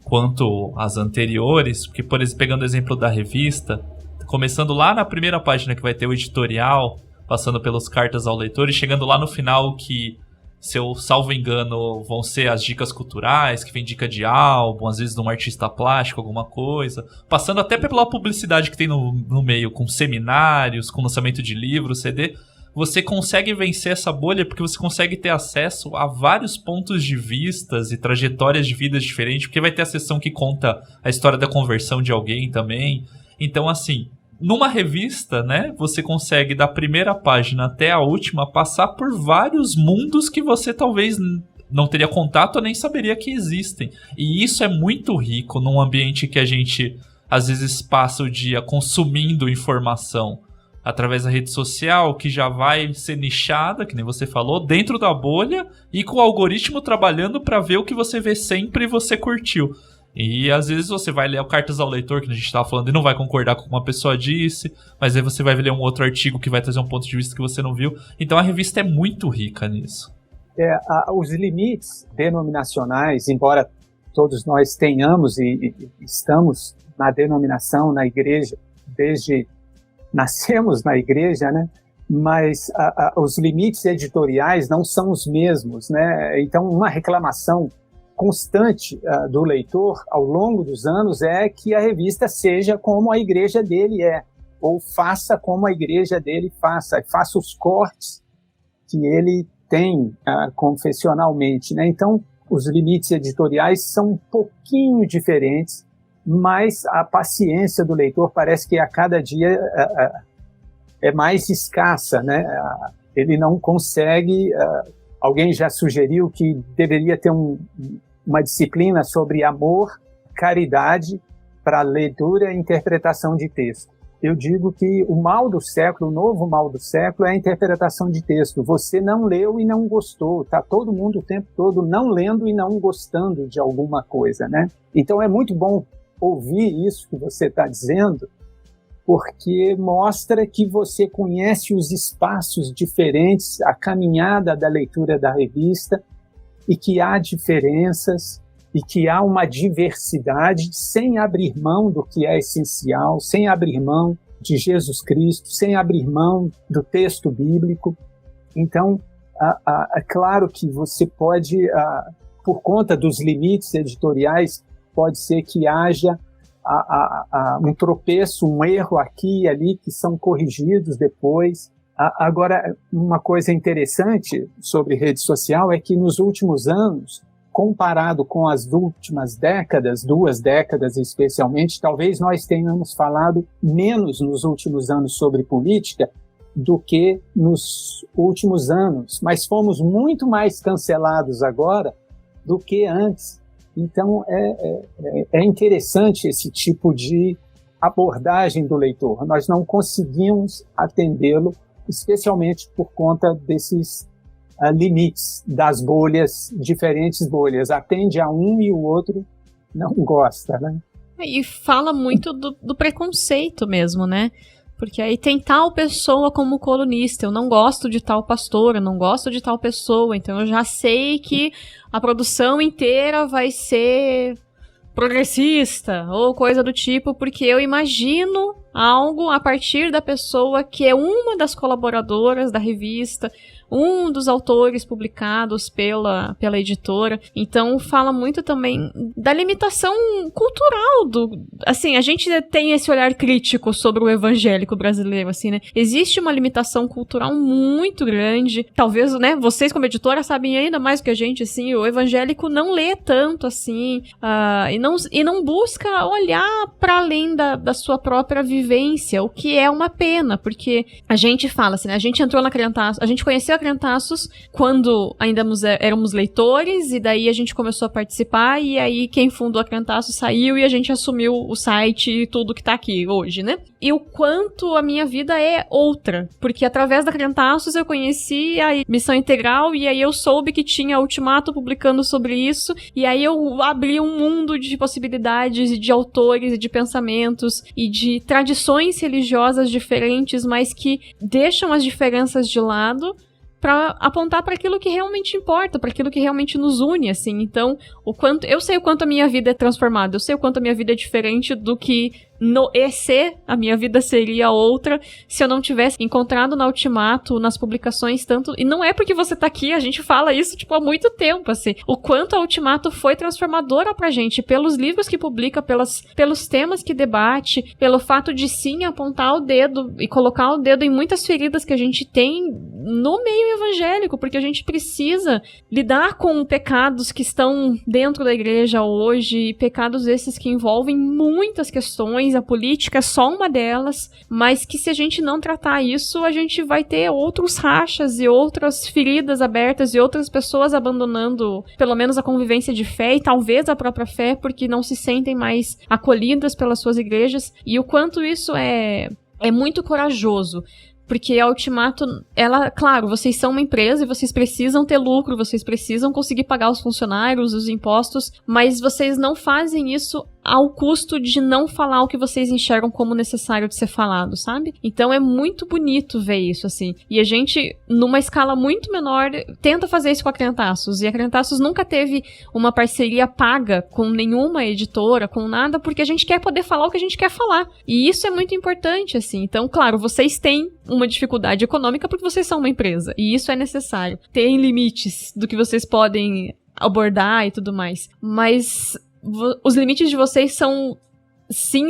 quanto as anteriores, porque, por exemplo, pegando o exemplo da revista, começando lá na primeira página que vai ter o editorial, passando pelas cartas ao leitor e chegando lá no final que, se eu salvo engano, vão ser as dicas culturais, que vem dica de álbum, às vezes de um artista plástico, alguma coisa, passando até pela publicidade que tem no meio, com seminários, com lançamento de livros, CD, você consegue vencer essa bolha porque você consegue ter acesso a vários pontos de vistas e trajetórias de vidas diferentes, porque vai ter a seção que conta a história da conversão de alguém também. Então, assim, numa revista, né, você consegue, da primeira página até a última, passar por vários mundos que você talvez não teria contato ou nem saberia que existem. E isso é muito rico num ambiente que a gente, às vezes, passa o dia consumindo informação através da rede social, que já vai ser nichada, que nem você falou, dentro da bolha e com o algoritmo trabalhando para ver o que você vê sempre e você curtiu. E às vezes você vai ler o Cartas ao Leitor, que a gente estava falando, e não vai concordar com o que uma pessoa disse, mas aí você vai ler um outro artigo que vai trazer um ponto de vista que você não viu. Então a revista é muito rica nisso. Os limites denominacionais, embora todos nós tenhamos e estamos na denominação, na igreja, desde nascemos na igreja, né? Mas os limites editoriais não são os mesmos, né? Então, uma reclamação constante do leitor ao longo dos anos é que a revista seja como a igreja dele é, ou faça como a igreja dele faça os cortes que ele tem confessionalmente, né? Então, os limites editoriais são um pouquinho diferentes, mas a paciência do leitor parece que a cada dia é mais escassa, né? Ele não consegue... Alguém já sugeriu que deveria ter uma disciplina sobre amor, caridade, para leitura e interpretação de texto. Eu digo que o mal do século, o novo mal do século, é a interpretação de texto. Você não leu e não gostou. Está todo mundo o tempo todo não lendo e não gostando de alguma coisa, né? Então é muito bom ouvir isso que você está dizendo, porque mostra que você conhece os espaços diferentes, a caminhada da leitura da revista, e que há diferenças, e que há uma diversidade sem abrir mão do que é essencial, sem abrir mão de Jesus Cristo, sem abrir mão do texto bíblico. Então, é claro que você pode, por conta dos limites editoriais, pode ser que haja um tropeço, um erro aqui e ali que são corrigidos depois. Agora, uma coisa interessante sobre rede social é que nos últimos anos, comparado com as últimas décadas, 2 décadas especialmente, talvez nós tenhamos falado menos nos últimos anos sobre política do que nos últimos anos, mas fomos muito mais cancelados agora do que antes. Então, é interessante esse tipo de abordagem do leitor. Nós não conseguimos atendê-lo, especialmente por conta desses limites das bolhas, diferentes bolhas. Atende a um e o outro não gosta, né? E fala muito do preconceito mesmo, né? Porque aí tem tal pessoa como colunista, eu não gosto de tal pastor, eu não gosto de tal pessoa, então eu já sei que a produção inteira vai ser progressista ou coisa do tipo, porque eu imagino algo a partir da pessoa que é uma das colaboradoras da revista, um dos autores publicados pela editora. Então fala muito também da limitação cultural assim, a gente tem esse olhar crítico sobre o evangélico brasileiro, assim, né? Existe uma limitação cultural muito grande. Talvez, né, vocês como editora sabem ainda mais do que a gente, assim, o evangélico não lê tanto, assim, e não busca olhar para além da sua própria vivência, o que é uma pena, porque a gente fala assim, né, a gente entrou na Criantaços, a gente conheceu a Criantaços quando ainda éramos leitores, e daí a gente começou a participar, e aí quem fundou a Criantaços saiu e a gente assumiu o site e tudo que tá aqui hoje, né? E o quanto a minha vida é outra, porque através da Criantaços eu conheci a Missão Integral, e aí eu soube que tinha Ultimato publicando sobre isso, e aí eu abri um mundo de possibilidades, de autores, e de pensamentos, e de tradições religiosas diferentes, mas que deixam as diferenças de lado para apontar para aquilo que realmente importa, para aquilo que realmente nos une, assim. Então, eu sei o quanto a minha vida é transformada, eu sei o quanto a minha vida é diferente do que no EC a minha vida seria outra se eu não tivesse encontrado na Ultimato, nas publicações, tanto... E não é porque você tá aqui, a gente fala isso, tipo, há muito tempo, assim. O quanto a Ultimato foi transformadora pra gente, pelos livros que publica, pelos temas que debate, pelo fato de, sim, apontar o dedo e colocar o dedo em muitas feridas que a gente tem no meio evangélico, porque a gente precisa lidar com pecados que estão dentro da igreja hoje, pecados esses que envolvem muitas questões. A política é só uma delas, mas que se a gente não tratar isso, a gente vai ter outros rachas e outras feridas abertas e outras pessoas abandonando pelo menos a convivência de fé e talvez a própria fé, porque não se sentem mais acolhidas pelas suas igrejas. E o quanto isso é muito corajoso Porque a Ultimato, claro, vocês são uma empresa e vocês precisam ter lucro, vocês precisam conseguir pagar os funcionários, os impostos, mas vocês não fazem isso ao custo de não falar o que vocês enxergam como necessário de ser falado, sabe? Então é muito bonito ver isso, assim. E a gente, numa escala muito menor, tenta fazer isso com a Crentaços. E a Crentaços nunca teve uma parceria paga com nenhuma editora, com nada, porque a gente quer poder falar o que a gente quer falar. E isso é muito importante, assim. Então, claro, vocês têm uma dificuldade econômica porque vocês são uma empresa. E isso é necessário. Tem limites do que vocês podem abordar e tudo mais. Mas os limites de vocês são, sim,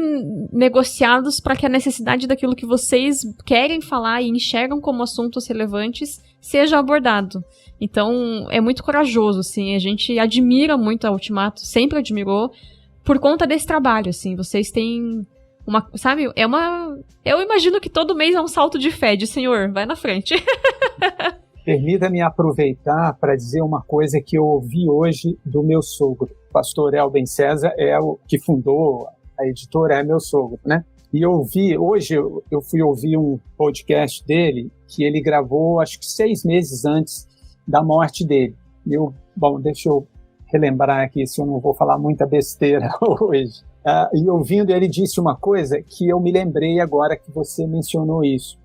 negociados para que a necessidade daquilo que vocês querem falar e enxergam como assuntos relevantes seja abordado. Então, é muito corajoso, assim. A gente admira muito a Ultimato, sempre admirou, por conta desse trabalho, assim. Vocês têm uma, sabe, eu imagino que todo mês é um salto de fé, de senhor, vai na frente. Permita-me aproveitar para dizer uma coisa que eu ouvi hoje do meu sogro. O pastor Elben César é o que fundou a editora, é meu sogro, né? E hoje eu fui ouvir um podcast dele que ele gravou, acho que 6 meses antes da morte dele. Deixa eu relembrar aqui, se eu não vou falar muita besteira hoje. E ouvindo, ele disse uma coisa que eu me lembrei agora que você mencionou isso.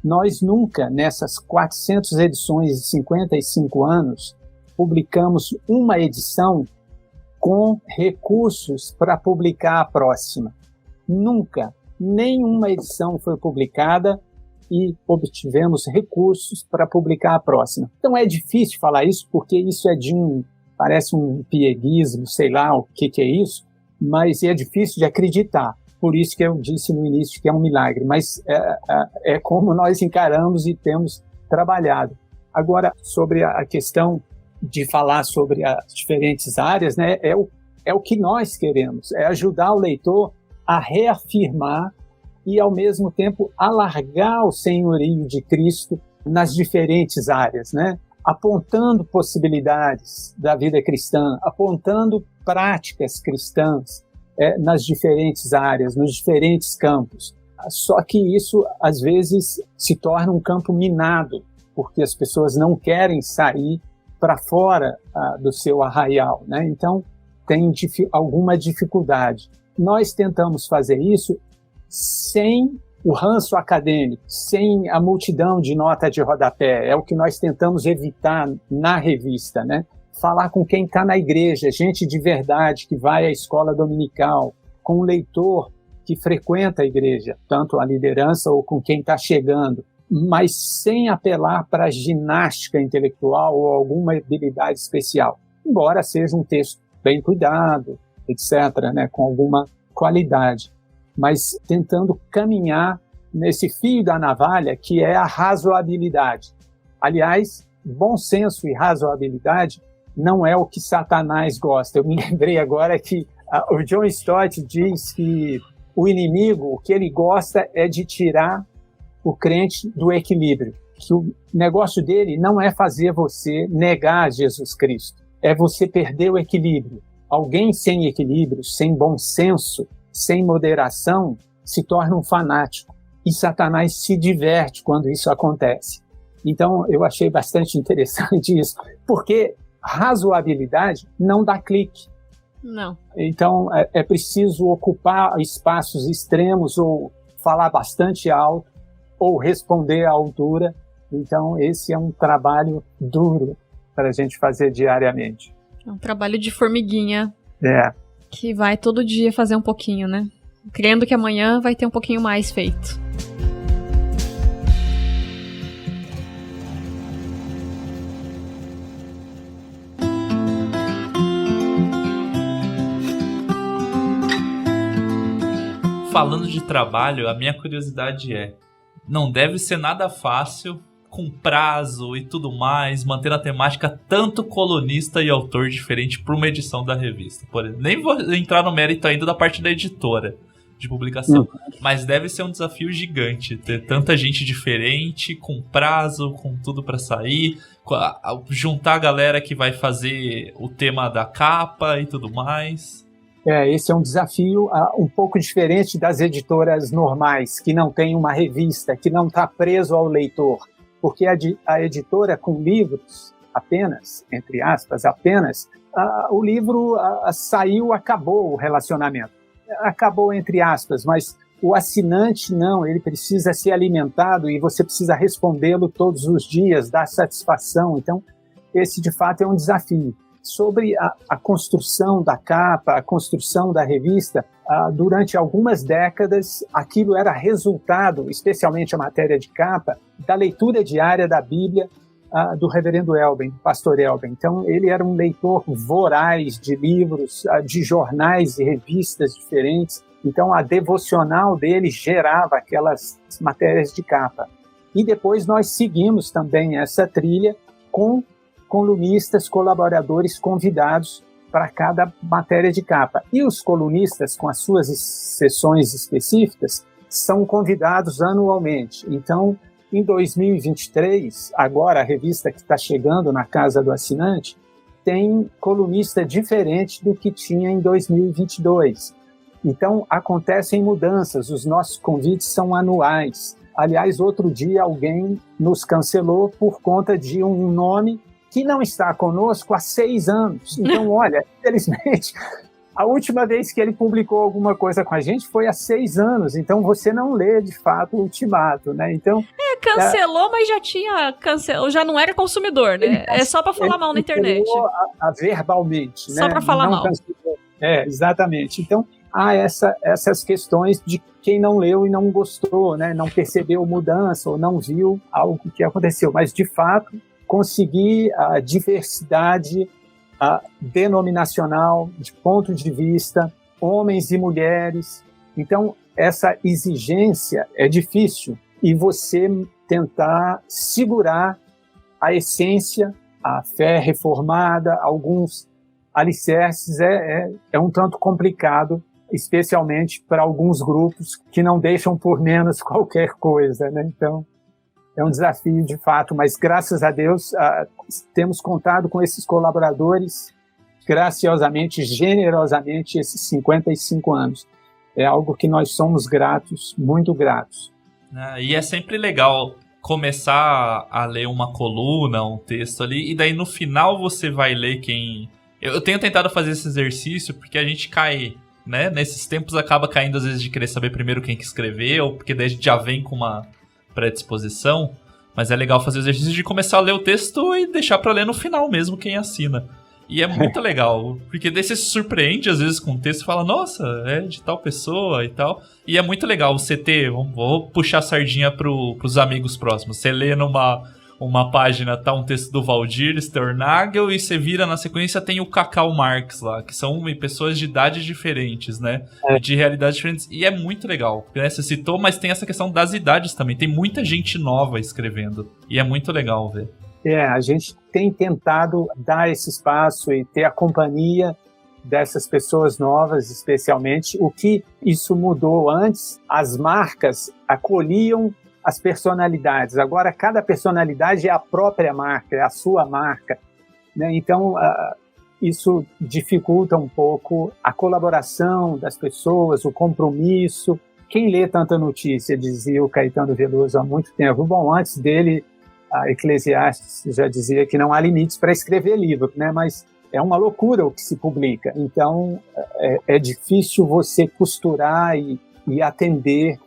Nós nunca, nessas 400 edições de 55 anos, publicamos uma edição com recursos para publicar a próxima. Nunca, nenhuma edição foi publicada e obtivemos recursos para publicar a próxima. Então é difícil falar isso, porque isso parece um pieguismo, sei lá o que é isso, mas é difícil de acreditar. Por isso que eu disse no início que é um milagre, mas é como nós encaramos e temos trabalhado. Agora, sobre a questão de falar sobre as diferentes áreas, né, é o que nós queremos, é ajudar o leitor a reafirmar e, ao mesmo tempo, alargar o senhorio de Cristo nas diferentes áreas, né? Apontando possibilidades da vida cristã, apontando práticas cristãs nas diferentes áreas, nos diferentes campos. Só que isso, às vezes, se torna um campo minado, porque as pessoas não querem sair para fora do seu arraial, né? Então, tem alguma dificuldade. Nós tentamos fazer isso sem o ranço acadêmico, sem a multidão de nota de rodapé. É o que nós tentamos evitar na revista, né? Falar com quem está na igreja, gente de verdade que vai à escola dominical, com o leitor que frequenta a igreja, tanto a liderança ou com quem está chegando, mas sem apelar para a ginástica intelectual ou alguma habilidade especial, embora seja um texto bem cuidado, etc., né, com alguma qualidade, mas tentando caminhar nesse fio da navalha que é a razoabilidade. Aliás, bom senso e razoabilidade não é o que Satanás gosta. Eu me lembrei agora que o John Stott diz que o inimigo, o que ele gosta é de tirar o crente do equilíbrio, que o negócio dele não é fazer você negar Jesus Cristo, é você perder o equilíbrio. Alguém sem equilíbrio, sem bom senso, sem moderação, se torna um fanático. E Satanás se diverte quando isso acontece. Então, eu achei bastante interessante isso, porque razoabilidade não dá clique. Não. Então, é preciso ocupar espaços extremos ou falar bastante alto ou responder à altura. Então, esse é um trabalho duro para a gente fazer diariamente. É um trabalho de formiguinha. É. Que vai todo dia fazer um pouquinho, né? Crendo que amanhã vai ter um pouquinho mais feito. Falando de trabalho, a minha curiosidade não deve ser nada fácil, com prazo e tudo mais, manter a temática tanto colunista e autor diferente para uma edição da revista. Por exemplo, nem vou entrar no mérito ainda da parte da editora de publicação, mas deve ser um desafio gigante ter tanta gente diferente, com prazo, com tudo para sair, juntar a galera que vai fazer o tema da capa e tudo mais. Esse é um desafio um pouco diferente das editoras normais, que não tem uma revista, que não está preso ao leitor, porque a editora com livros apenas, entre aspas, apenas, o livro saiu, acabou o relacionamento. Acabou entre aspas, mas o assinante não, ele precisa ser alimentado e você precisa respondê-lo todos os dias, dar satisfação. Então, esse de fato é um desafio. Sobre a construção da capa, a construção da revista, durante algumas décadas, aquilo era resultado, especialmente a matéria de capa, da leitura diária da Bíblia do reverendo Elben, pastor Elben. Então, ele era um leitor voraz de livros, de jornais e revistas diferentes. Então, a devocional dele gerava aquelas matérias de capa. E depois nós seguimos também essa trilha com colunistas, colaboradores convidados para cada matéria de capa. E os colunistas, com as suas sessões específicas, são convidados anualmente. Então, em 2023, agora a revista que está chegando na casa do assinante, tem colunista diferente do que tinha em 2022. Então, acontecem mudanças, os nossos convites são anuais. Aliás, outro dia alguém nos cancelou por conta de um nome que não está conosco há 6 anos. Então, olha, infelizmente, a última vez que ele publicou alguma coisa com a gente foi há 6 anos. Então, você não lê, de fato, o Ultimato, né? Então, cancelou, mas já tinha cancelado, já não era consumidor, né? É só para falar mal na internet. Verbalmente, só né? para falar mal. Cancelou. Exatamente. Então, há essas questões de quem não leu e não gostou, né? Não percebeu mudança ou não viu algo que aconteceu. Mas, de fato, conseguir a diversidade denominacional, de ponto de vista, homens e mulheres. Então, essa exigência é difícil e você tentar segurar a essência, a fé reformada, alguns alicerces é um tanto complicado, especialmente para alguns grupos que não deixam por menos qualquer coisa, né? Então, é um desafio de fato, mas graças a Deus temos contado com esses colaboradores graciosamente, generosamente, esses 55 anos. É algo que nós somos gratos, muito gratos. E é sempre legal começar a ler uma coluna, um texto ali, e daí no final você vai ler quem... Eu tenho tentado fazer esse exercício porque a gente cai, né? Nesses tempos acaba caindo às vezes de querer saber primeiro quem que escreveu, porque daí a gente já vem com uma predisposição, mas é legal fazer o exercício de começar a ler o texto e deixar pra ler no final mesmo quem assina. E é muito legal, porque daí você se surpreende às vezes com o texto e fala, nossa, é de tal pessoa e tal. E é muito legal você ter, vou puxar a sardinha pros amigos próximos. Você lê numa página, tá um texto do Valdir Sternagel, e você vira na sequência, tem o Cacau Marx lá, que são pessoas de idades diferentes, né? De realidades diferentes. E é muito legal, né? Você citou, mas tem essa questão das idades também. Tem muita gente nova escrevendo. E é muito legal ver. A gente tem tentado dar esse espaço e ter a companhia dessas pessoas novas, especialmente. O que isso mudou antes, as marcas acolhiam as personalidades. Agora, cada personalidade é a própria marca, é a sua marca, né? Então, isso dificulta um pouco a colaboração das pessoas, o compromisso. Quem lê tanta notícia, dizia o Caetano Veloso há muito tempo. Bom, antes dele, a Eclesiastes já dizia que não há limites para escrever livro, né? Mas é uma loucura o que se publica. Então, é difícil você costurar e atender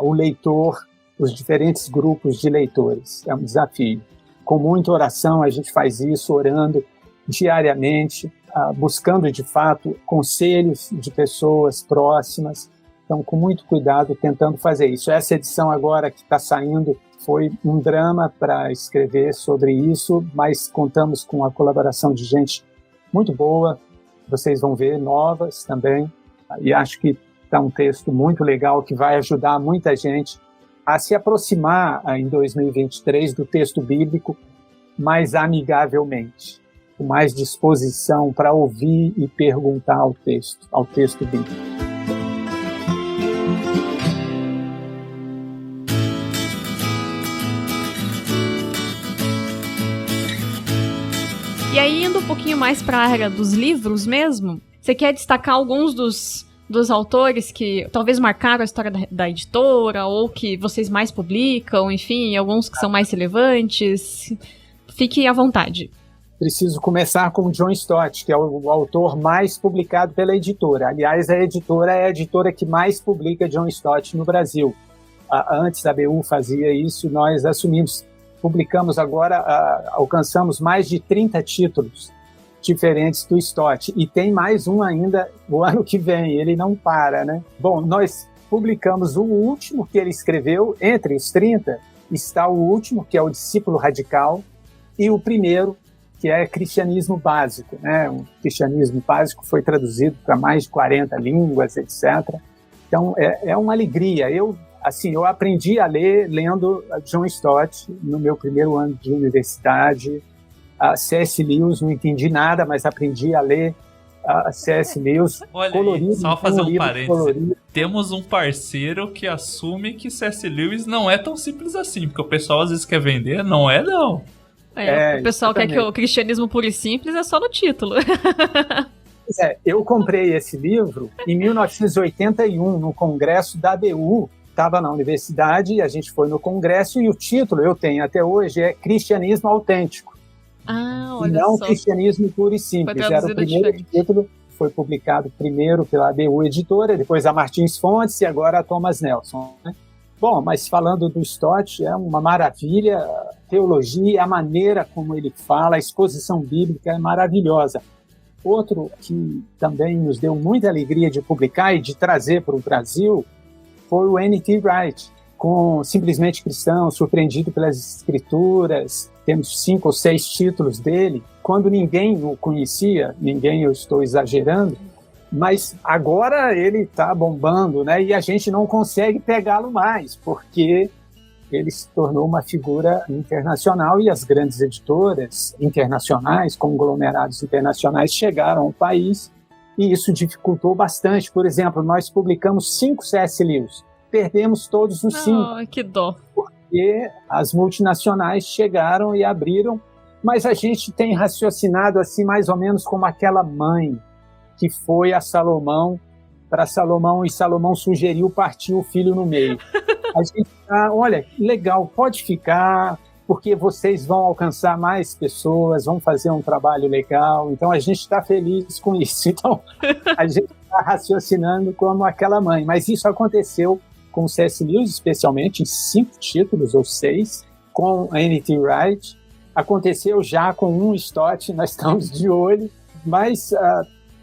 o leitor, os diferentes grupos de leitores. É um desafio. Com muita oração, a gente faz isso, orando diariamente, buscando, de fato, conselhos de pessoas próximas. Então, com muito cuidado, tentando fazer isso. Essa edição agora que está saindo foi um drama para escrever sobre isso, mas contamos com a colaboração de gente muito boa. Vocês vão ver novas também. E acho que está um texto muito legal que vai ajudar muita gente a se aproximar em 2023 do texto bíblico mais amigavelmente, com mais disposição para ouvir e perguntar ao texto bíblico. E aí, indo um pouquinho mais para a área dos livros mesmo, Você quer destacar alguns dos autores que talvez marcaram a história da editora, ou que vocês mais publicam, enfim, alguns que são mais relevantes? Fique à vontade. Preciso começar com o John Stott, que é o autor mais publicado pela editora. Aliás, a editora é a editora que mais publica John Stott no Brasil. Antes a BU fazia isso, nós assumimos. Publicamos agora, alcançamos mais de 30 títulos diferentes do Stott. E tem mais um ainda o ano que vem, ele não para, né? Bom, nós publicamos o último que ele escreveu, entre os 30, está o último, que é o Discípulo Radical, e o primeiro, que é Cristianismo Básico, né? O Cristianismo Básico foi traduzido para mais de 40 línguas, etc. Então, é uma alegria. Eu aprendi a ler lendo John Stott no meu primeiro ano de universidade. C.S. Lewis, não entendi nada, mas aprendi a ler C.S. Lewis. Olha aí, só fazer um parênteses. Temos um parceiro que assume que C.S. Lewis não é tão simples assim, porque o pessoal às vezes quer vender, não é não. O pessoal quer que o cristianismo puro e simples é só no título. Eu comprei esse livro em 1981, no congresso da ABU. Estava na universidade, a gente foi no congresso e o título, eu tenho até hoje, é Cristianismo Autêntico. Olha não só. Cristianismo Puro e Simples. Era o primeiro título, foi publicado primeiro pela ABU Editora, depois a Martins Fontes e agora a Thomas Nelson, né? Bom, mas falando do Stott, é uma maravilha, a teologia, a maneira como ele fala, a exposição bíblica é maravilhosa. Outro que também nos deu muita alegria de publicar e de trazer para o Brasil foi o N.T. Wright, com Simplesmente Cristão, Surpreendido pelas Escrituras. Temos 5 ou 6 títulos dele. Quando ninguém o conhecia, eu estou exagerando, mas agora ele está bombando, né? E a gente não consegue pegá-lo mais, porque ele se tornou uma figura internacional e as grandes editoras internacionais, conglomerados internacionais, chegaram ao país e isso dificultou bastante. Por exemplo, nós publicamos 5 C.S. Lewis, perdemos todos os 5. Que dó. Porque as multinacionais chegaram e abriram, mas a gente tem raciocinado assim mais ou menos como aquela mãe que foi a Salomão, para Salomão, e Salomão sugeriu partir o filho no meio. A gente olha, legal, pode ficar, porque vocês vão alcançar mais pessoas, vão fazer um trabalho legal, então a gente está feliz com isso. Então, a gente está raciocinando como aquela mãe, mas isso aconteceu com o C.S. Lewis, especialmente em 5 títulos ou 6, com a N.T. Wright, aconteceu já com um Stott, nós estamos de olho, mas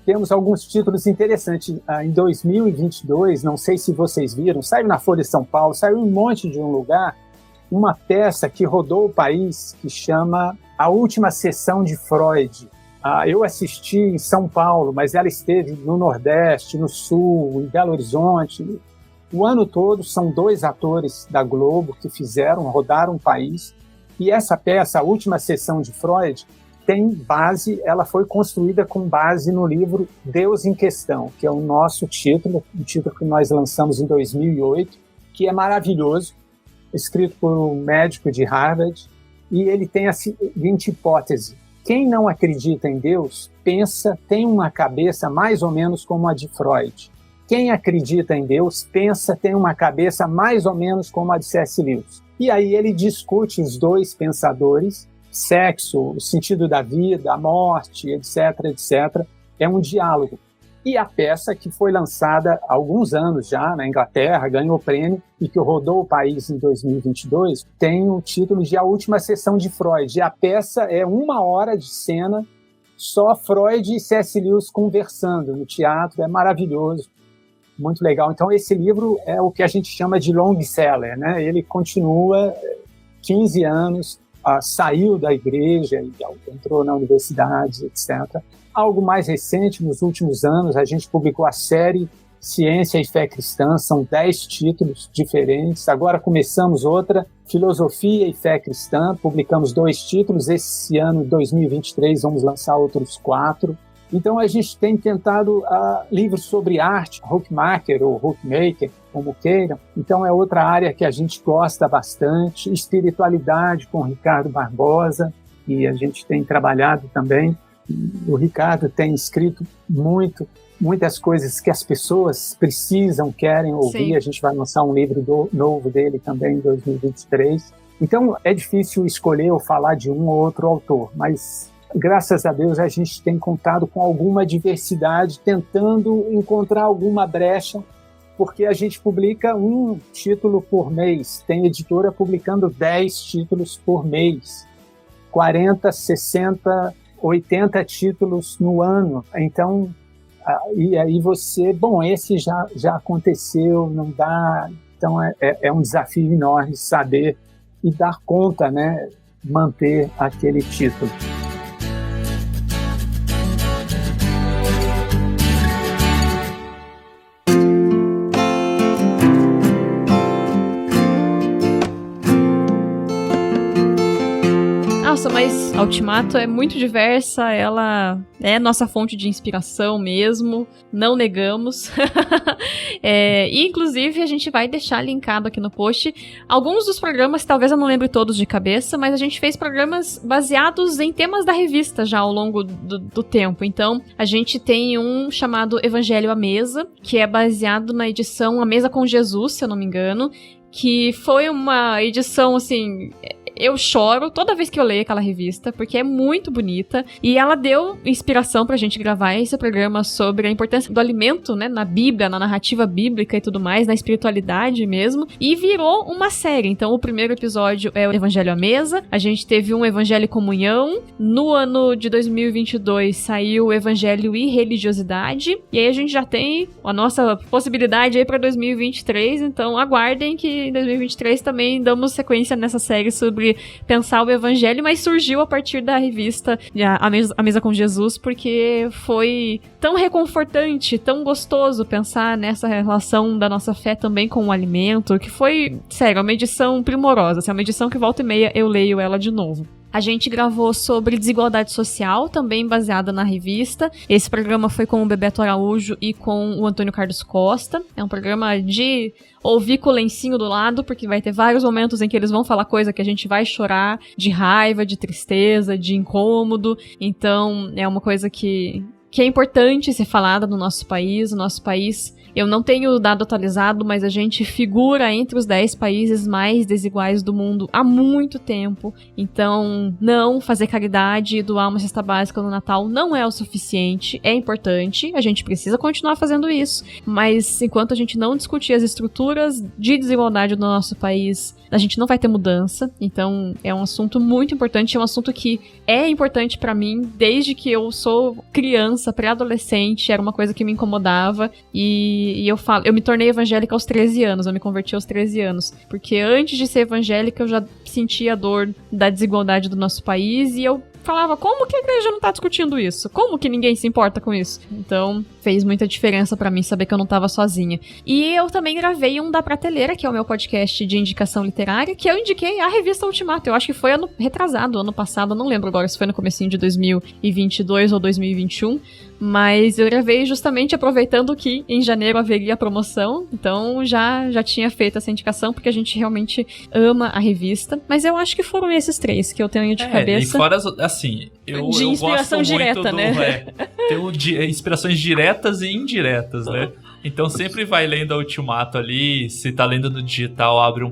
temos alguns títulos interessantes. Em 2022, não sei se vocês viram, saiu na Folha de São Paulo, saiu um monte de um lugar, uma peça que rodou o país que chama A Última Sessão de Freud. Eu assisti em São Paulo, mas ela esteve no Nordeste, no Sul, em Belo Horizonte. O ano todo são 2 atores da Globo que rodaram o país. E essa peça, A Última Sessão de Freud, tem base, ela foi construída com base no livro Deus em Questão, que é o nosso título, um título que nós lançamos em 2008, que é maravilhoso, escrito por um médico de Harvard, e ele tem a seguinte hipótese: quem não acredita em Deus, tem uma cabeça mais ou menos como a de Freud. Quem acredita em Deus, tem uma cabeça mais ou menos como a de C.S. Lewis. E aí ele discute os 2 pensadores, sexo, o sentido da vida, a morte, etc., etc. É um diálogo. E a peça, que foi lançada há alguns anos já na Inglaterra, ganhou prêmio e que rodou o país em 2022, tem o título de A Última Sessão de Freud. E a peça é 1 hora de cena, só Freud e C.S. Lewis conversando no teatro, é maravilhoso, muito legal. Então esse livro é o que a gente chama de long seller, né? Ele continua 15 anos, saiu da igreja e entrou na universidade, etc. Algo mais recente, nos últimos anos, a gente publicou a série Ciência e Fé Cristã, são 10 títulos diferentes. Agora começamos outra, Filosofia e Fé Cristã, publicamos 2 títulos. Esse ano, 2023, vamos lançar outros 4. Então a gente tem tentado livros sobre arte, Hookmaker ou Hookmaker, como queiram. Então é outra área que a gente gosta bastante. Espiritualidade com Ricardo Barbosa, que a gente tem trabalhado também. O Ricardo tem escrito muitas coisas que as pessoas precisam, querem ouvir. Sim. A gente vai lançar um livro novo dele também em 2023. Então, é difícil escolher ou falar de um ou outro autor, mas graças a Deus a gente tem contado com alguma diversidade, tentando encontrar alguma brecha, porque a gente publica um título por mês, tem editora publicando 10 títulos por mês, 40, 60, 80 títulos no ano. Então, e aí esse já aconteceu, não dá. Então é um desafio enorme saber e dar conta, né, manter aquele título. Nossa, mas a Ultimato é muito diversa, ela é nossa fonte de inspiração mesmo, não negamos. E inclusive a gente vai deixar linkado aqui no post alguns dos programas, talvez eu não lembre todos de cabeça, mas a gente fez programas baseados em temas da revista já ao longo do tempo. Então, a gente tem um chamado Evangelho à Mesa, que é baseado na edição A Mesa com Jesus, se eu não me engano, que foi uma edição, assim, eu choro toda vez que eu leio aquela revista, porque é muito bonita, e ela deu inspiração pra gente gravar esse programa sobre a importância do alimento, né, na Bíblia, na narrativa bíblica e tudo mais, na espiritualidade mesmo, e virou uma série. Então, o primeiro episódio é o Evangelho à Mesa, a gente teve um Evangelho e Comunhão, no ano de 2022 saiu o Evangelho e Religiosidade, e aí a gente já tem a nossa possibilidade aí pra 2023, então aguardem que em 2023 também damos sequência nessa série sobre pensar o evangelho, mas surgiu a partir da revista A Mesa com Jesus, porque foi tão reconfortante, tão gostoso pensar nessa relação da nossa fé também com o alimento, que foi, sério, uma edição primorosa, assim, uma edição que volta e meia eu leio ela de novo. A gente gravou sobre desigualdade social, também baseada na revista. Esse programa foi com o Bebeto Araújo e com o Antônio Carlos Costa. É um programa de ouvir com o lencinho do lado, porque vai ter vários momentos em que eles vão falar coisa que a gente vai chorar, de raiva, de tristeza, de incômodo. Então, é uma coisa que é importante ser falada no nosso país. O nosso país, eu não tenho o dado atualizado, mas a gente figura entre os 10 países mais desiguais do mundo há muito tempo. Então, não fazer caridade e doar uma cesta básica no Natal não é o suficiente. É importante, a gente precisa continuar fazendo isso. Mas enquanto a gente não discutir as estruturas de desigualdade do nosso país, a gente não vai ter mudança. Então, é um assunto muito importante, é um assunto que é importante pra mim desde que eu sou criança, pré-adolescente, era uma coisa que me incomodava. E eu me tornei evangélica aos 13 anos, eu me converti aos 13 anos. Porque antes de ser evangélica, eu já sentia a dor da desigualdade do nosso país e eu falava, como que a igreja não tá discutindo isso? Como que ninguém se importa com isso? Então, fez muita diferença pra mim saber que eu não tava sozinha. E eu também gravei um da Prateleira, que é o meu podcast de indicação literária, que eu indiquei a revista Ultimato. Eu acho que foi ano passado, não lembro agora se foi no comecinho de 2022 ou 2021, mas eu gravei justamente aproveitando que em janeiro haveria a promoção, então já tinha feito essa indicação, porque a gente realmente ama a revista, mas eu acho que foram esses 3 que eu tenho de cabeça. E fora, assim, eu de inspiração gosto direta, muito né? Tem inspirações diretas e indiretas, né? Então sempre vai lendo a Ultimato ali, se tá lendo no digital, abre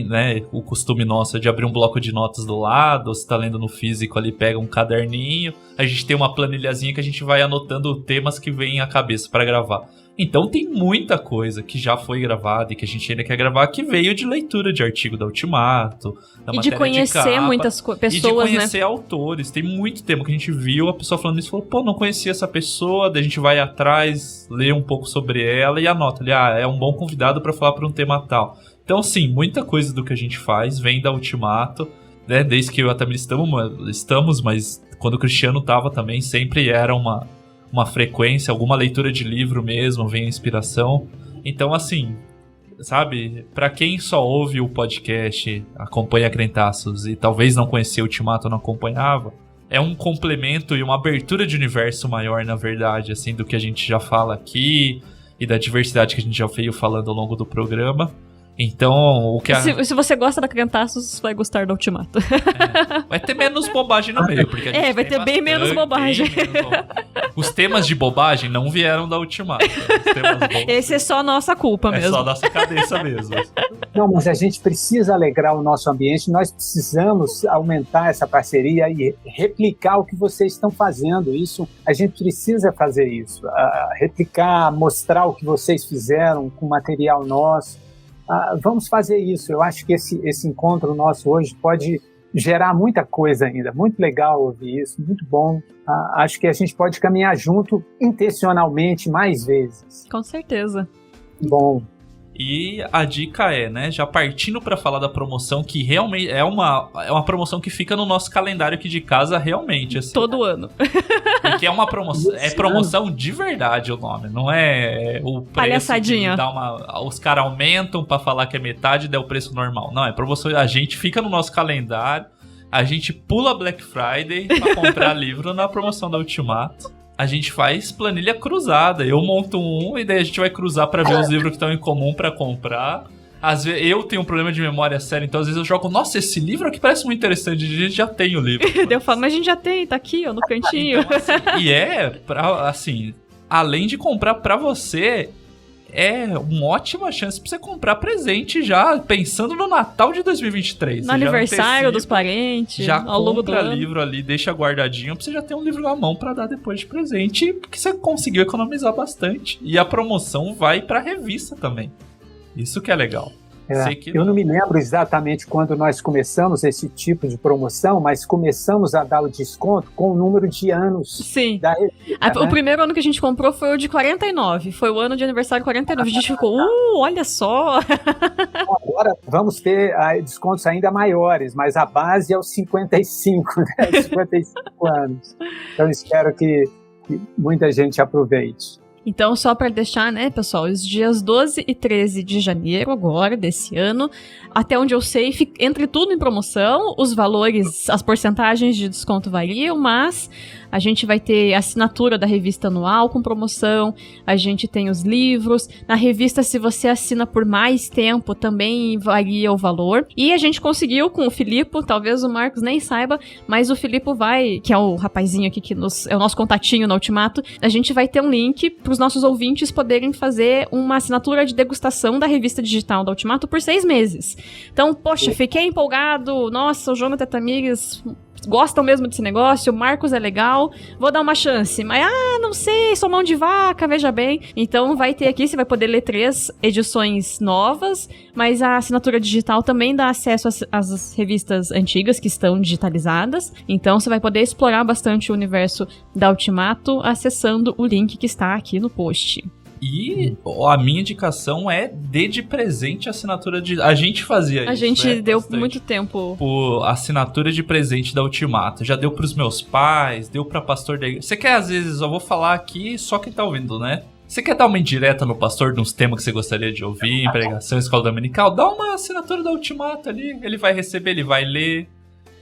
né, o costume nosso é de abrir um bloco de notas do lado, ou se tá lendo no físico ali, pega um caderninho, a gente tem uma planilhazinha que a gente vai anotando temas que vêm à cabeça pra gravar. Então tem muita coisa que já foi gravada e que a gente ainda quer gravar, que veio de leitura de artigo da Ultimato, da e matéria de conhecer de capa, muitas pessoas, e de conhecer, né? autores. Tem muito tempo que a gente viu a pessoa falando isso, falou, pô, não conhecia essa pessoa, daí a gente vai atrás, lê um pouco sobre ela e anota ali, é um bom convidado pra falar pra um tema tal. Então sim, muita coisa do que a gente faz vem da Ultimato, né? Desde que eu e a Tamir estamos, mas quando o Cristiano tava também, sempre era uma frequência, alguma leitura de livro mesmo, vem a inspiração. Então, assim, sabe, pra quem só ouve o podcast, acompanha Crentaços e talvez não conhecia o Ultimato, não acompanhava, é um complemento e uma abertura de universo maior, na verdade, assim, do que a gente já fala aqui e da diversidade que a gente já veio falando ao longo do programa. Então, o que se você gosta da Criantaços, vai gostar do Ultimato. Vai ter menos bobagem no meio. Porque vai ter bem menos bobagem. Os temas de bobagem não vieram da Ultimato. Esse é só nossa culpa mesmo. É só nossa cabeça mesmo. Não, mas a gente precisa alegrar o nosso ambiente, nós precisamos aumentar essa parceria e replicar o que vocês estão fazendo. Isso, a gente precisa fazer isso. Replicar, mostrar o que vocês fizeram com material nosso. Vamos fazer isso. Eu acho que esse encontro nosso hoje pode gerar muita coisa ainda. Muito legal ouvir isso, muito bom. Acho que a gente pode caminhar junto intencionalmente mais vezes. Com certeza. Bom. E a dica né, já partindo para falar da promoção, que realmente é uma promoção que fica no nosso calendário aqui de casa realmente. Assim, todo ano. Porque é uma promoção, é promoção de verdade o nome, não é o preço. Palhaçadinha. Os caras aumentam para falar que é metade, daí o preço normal. Não, é promoção, a gente fica no nosso calendário, a gente pula Black Friday para comprar livro na promoção da Ultimato. A gente faz planilha cruzada. Eu monto e daí a gente vai cruzar pra ver os livros que estão em comum pra comprar. Às vezes eu tenho um problema de memória séria, então às vezes eu jogo, nossa, esse livro aqui parece muito interessante, a gente já tem o livro. Eu falo, mas a gente já tem, tá aqui, ó, no cantinho. Então, assim, além de comprar pra você, é uma ótima chance pra você comprar presente já, pensando no Natal de 2023. No aniversário dos parentes, já ao longo do ano. Livro ali, deixa guardadinho pra você já ter um livro na mão pra dar depois de presente, porque você conseguiu economizar bastante. E a promoção vai pra revista também. Isso que é legal. Eu não me lembro exatamente quando nós começamos esse tipo de promoção, mas começamos a dar o desconto com o número de anos. Sim. Da revista, O primeiro ano que a gente comprou foi o de 49. Foi o ano de aniversário 49. A gente ficou, olha só. Agora vamos ter descontos ainda maiores, mas a base é os 55, né? 55 anos. Então espero que muita gente aproveite. Então, só para deixar, né, pessoal, os dias 12 e 13 de janeiro agora, desse ano, até onde eu sei, entre tudo em promoção, os valores, as porcentagens de desconto variam, mas a gente vai ter a assinatura da revista anual com promoção, a gente tem os livros, na revista, se você assina por mais tempo, também varia o valor, e a gente conseguiu com o Filipe, talvez o Marcos nem saiba, mas o Filipe que é o rapazinho aqui que é o nosso contatinho no Ultimato, a gente vai ter um link para os nossos ouvintes poderem fazer uma assinatura de degustação da revista digital da Ultimato por 6 meses. Então, poxa, fiquei empolgado, nossa, o Jonathan Tamires gostam mesmo desse negócio, o Marcos é legal, vou dar uma chance, mas não sei, sou mão de vaca, veja bem. Então vai ter aqui, você vai poder ler 3 edições novas, mas a assinatura digital também dá acesso às revistas antigas que estão digitalizadas, então você vai poder explorar bastante o universo da Ultimato acessando o link que está aqui no post. E a minha indicação é dê de presente a assinatura de... A gente fazia isso, A gente deu bastante. muito tempo. Assinatura de presente da Ultimato. Já deu pros meus pais, deu pra pastor da igreja. Você quer, às vezes, eu vou falar aqui só quem tá ouvindo, né? Você quer dar uma indireta no pastor nos temas que você gostaria de ouvir, em pregação, escola dominical? Dá uma assinatura da Ultimato ali. Ele vai receber, ele vai ler.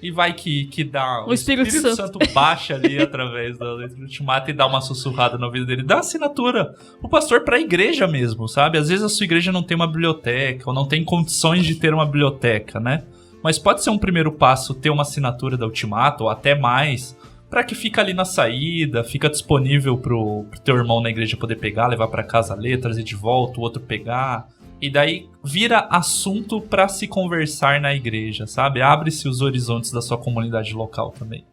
E vai que dá... O Espírito Santo baixa ali através da letra do Ultimato e dá uma sussurrada na vida dele. Dá assinatura o pastor pra igreja mesmo, sabe? Às vezes a sua igreja não tem uma biblioteca ou não tem condições de ter uma biblioteca, né? Mas pode ser um primeiro passo ter uma assinatura da Ultimato ou até mais, pra que fica ali na saída, fica disponível pro teu irmão na igreja poder pegar, levar pra casa, ler, trazer de volta, o outro pegar... E daí vira assunto pra se conversar na igreja, sabe? Abre-se os horizontes da sua comunidade local também.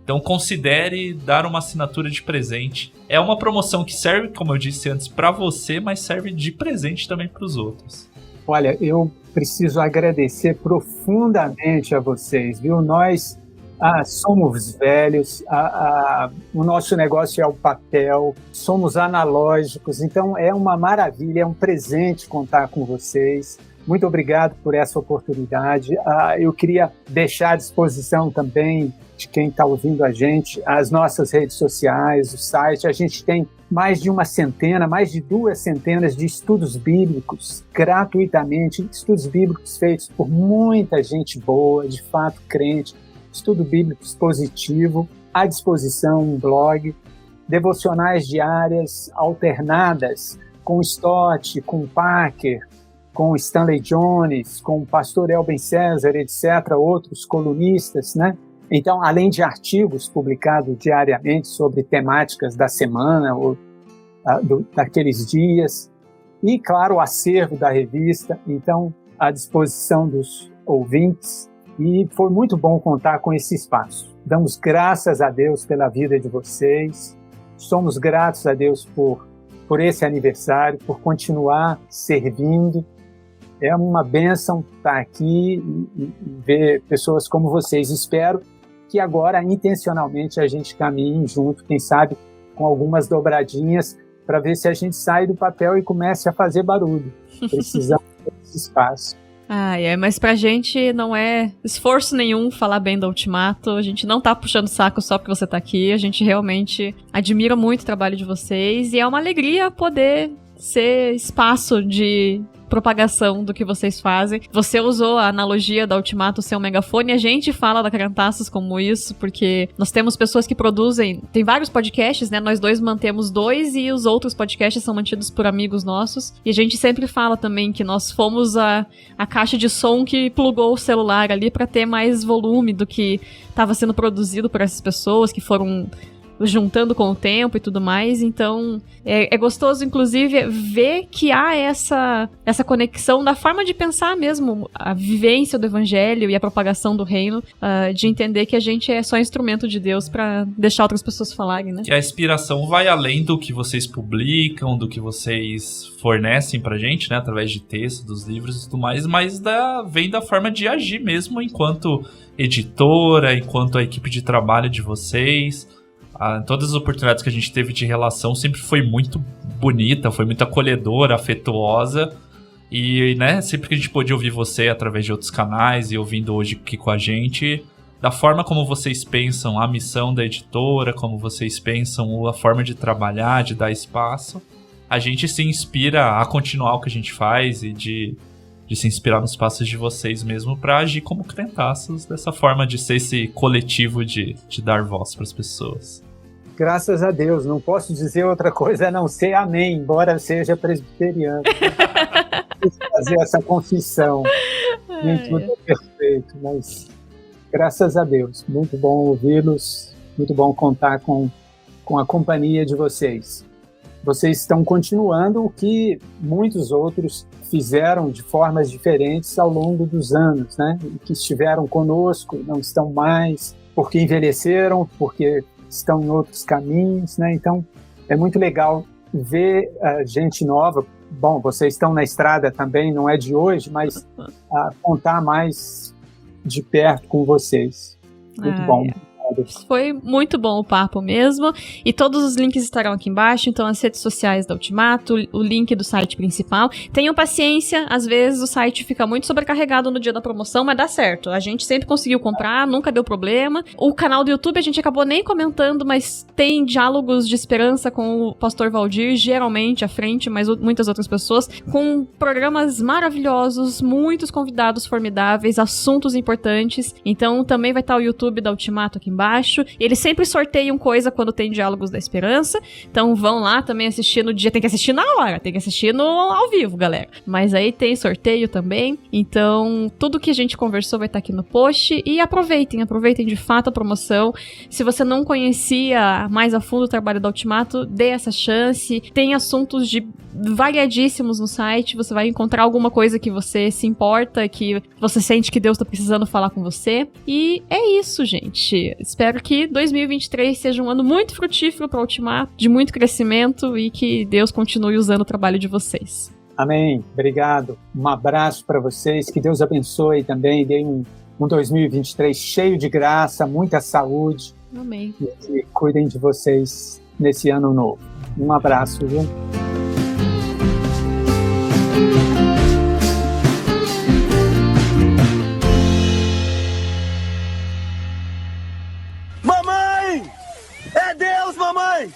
Então considere dar uma assinatura de presente. É uma promoção que serve, como eu disse antes, pra você, mas serve de presente também pros outros. Olha, eu preciso agradecer profundamente a vocês, viu? Nós somos velhos, o nosso negócio é o papel, somos analógicos, então é uma maravilha, é um presente contar com vocês. Muito obrigado por essa oportunidade. Eu queria deixar à disposição também de quem está ouvindo a gente as nossas redes sociais, o site. A gente tem mais de 2 centenas de estudos bíblicos gratuitamente, estudos bíblicos feitos por muita gente boa, de fato crente, estudo bíblico expositivo, à disposição um blog, devocionais diárias alternadas com Stott, com Parker, com Stanley Jones, com o pastor Elben César, etc., outros colunistas, né? Então, além de artigos publicados diariamente sobre temáticas da semana ou daqueles dias, e, claro, o acervo da revista, então, à disposição dos ouvintes, e foi muito bom contar com esse espaço. Damos graças a Deus pela vida de vocês, somos gratos a Deus por esse aniversário, por continuar servindo. É uma bênção estar aqui e ver pessoas como vocês. Espero que agora, intencionalmente, a gente caminhe junto, quem sabe, com algumas dobradinhas, para ver se a gente sai do papel e comece a fazer barulho. Precisamos desse espaço. Mas pra gente não é esforço nenhum falar bem do Ultimato, a gente não tá puxando saco só porque você tá aqui, a gente realmente admira muito o trabalho de vocês e é uma alegria poder ser espaço de propagação do que vocês fazem. Você usou a analogia da Ultimato ser um megafone, a gente fala da Carantaços como isso, porque nós temos pessoas que produzem, tem vários podcasts, né, nós dois mantemos 2 e os outros podcasts são mantidos por amigos nossos, e a gente sempre fala também que nós fomos a caixa de som que plugou o celular ali para ter mais volume do que estava sendo produzido por essas pessoas que foram juntando com o tempo e tudo mais, então é gostoso, inclusive, ver que há essa conexão da forma de pensar mesmo, a vivência do evangelho e a propagação do reino, de entender que a gente é só instrumento de Deus para deixar outras pessoas falarem, né? E a inspiração vai além do que vocês publicam, do que vocês fornecem pra gente, né, através de texto, dos livros e tudo mais, mas vem da forma de agir mesmo enquanto editora, enquanto a equipe de trabalho de vocês. Todas as oportunidades que a gente teve de relação sempre foi muito bonita, foi muito acolhedora, afetuosa. E, né, sempre que a gente pôde ouvir você através de outros canais e ouvindo hoje aqui com a gente, da forma como vocês pensam a missão da editora, como vocês pensam a forma de trabalhar, de dar espaço, a gente se inspira a continuar o que a gente faz e de se inspirar nos passos de vocês mesmo para agir como crentaços, dessa forma de ser esse coletivo de dar voz para as pessoas. Graças a Deus, não posso dizer outra coisa a não ser amém, embora seja presbiteriano. Fazer essa confissão. Nem tudo é perfeito, mas graças a Deus. Muito bom ouvi-los, muito bom contar com a companhia de vocês. Vocês estão continuando o que muitos outros fizeram de formas diferentes ao longo dos anos, né? Que estiveram conosco e não estão mais, porque envelheceram, porque estão em outros caminhos, né? Então, é muito legal ver gente nova. Bom, vocês estão na estrada também, não é de hoje, mas contar mais de perto com vocês. Muito bom. Foi muito bom o papo mesmo, e todos os links estarão aqui embaixo, então as redes sociais da Ultimato, o link do site principal. Tenham paciência, às vezes o site fica muito sobrecarregado no dia da promoção, mas dá certo, a gente sempre conseguiu comprar, nunca deu problema. O canal do YouTube a gente acabou nem comentando, mas tem diálogos de esperança com o pastor Valdir, geralmente à frente, mas muitas outras pessoas, com programas maravilhosos, muitos convidados formidáveis, assuntos importantes, então também vai estar o YouTube da Ultimato aqui embaixo. Eles sempre sorteiam coisa quando tem Diálogos da Esperança, então vão lá também assistir no dia, tem que assistir na hora, tem que assistir ao vivo, galera, mas aí tem sorteio também, então tudo que a gente conversou vai estar aqui no post, e aproveitem de fato a promoção. Se você não conhecia mais a fundo o trabalho da Ultimato, dê essa chance, tem assuntos variadíssimos no site, você vai encontrar alguma coisa que você se importa, que você sente que Deus está precisando falar com você, e é isso, gente. Espero que 2023 seja um ano muito frutífero para o Ultimato, de muito crescimento, e que Deus continue usando o trabalho de vocês. Amém. Obrigado. Um abraço para vocês. Que Deus abençoe também. Dê um 2023 cheio de graça, muita saúde. Amém. E que cuidem de vocês nesse ano novo. Um abraço, viu? Mamãe! É Deus, mamãe!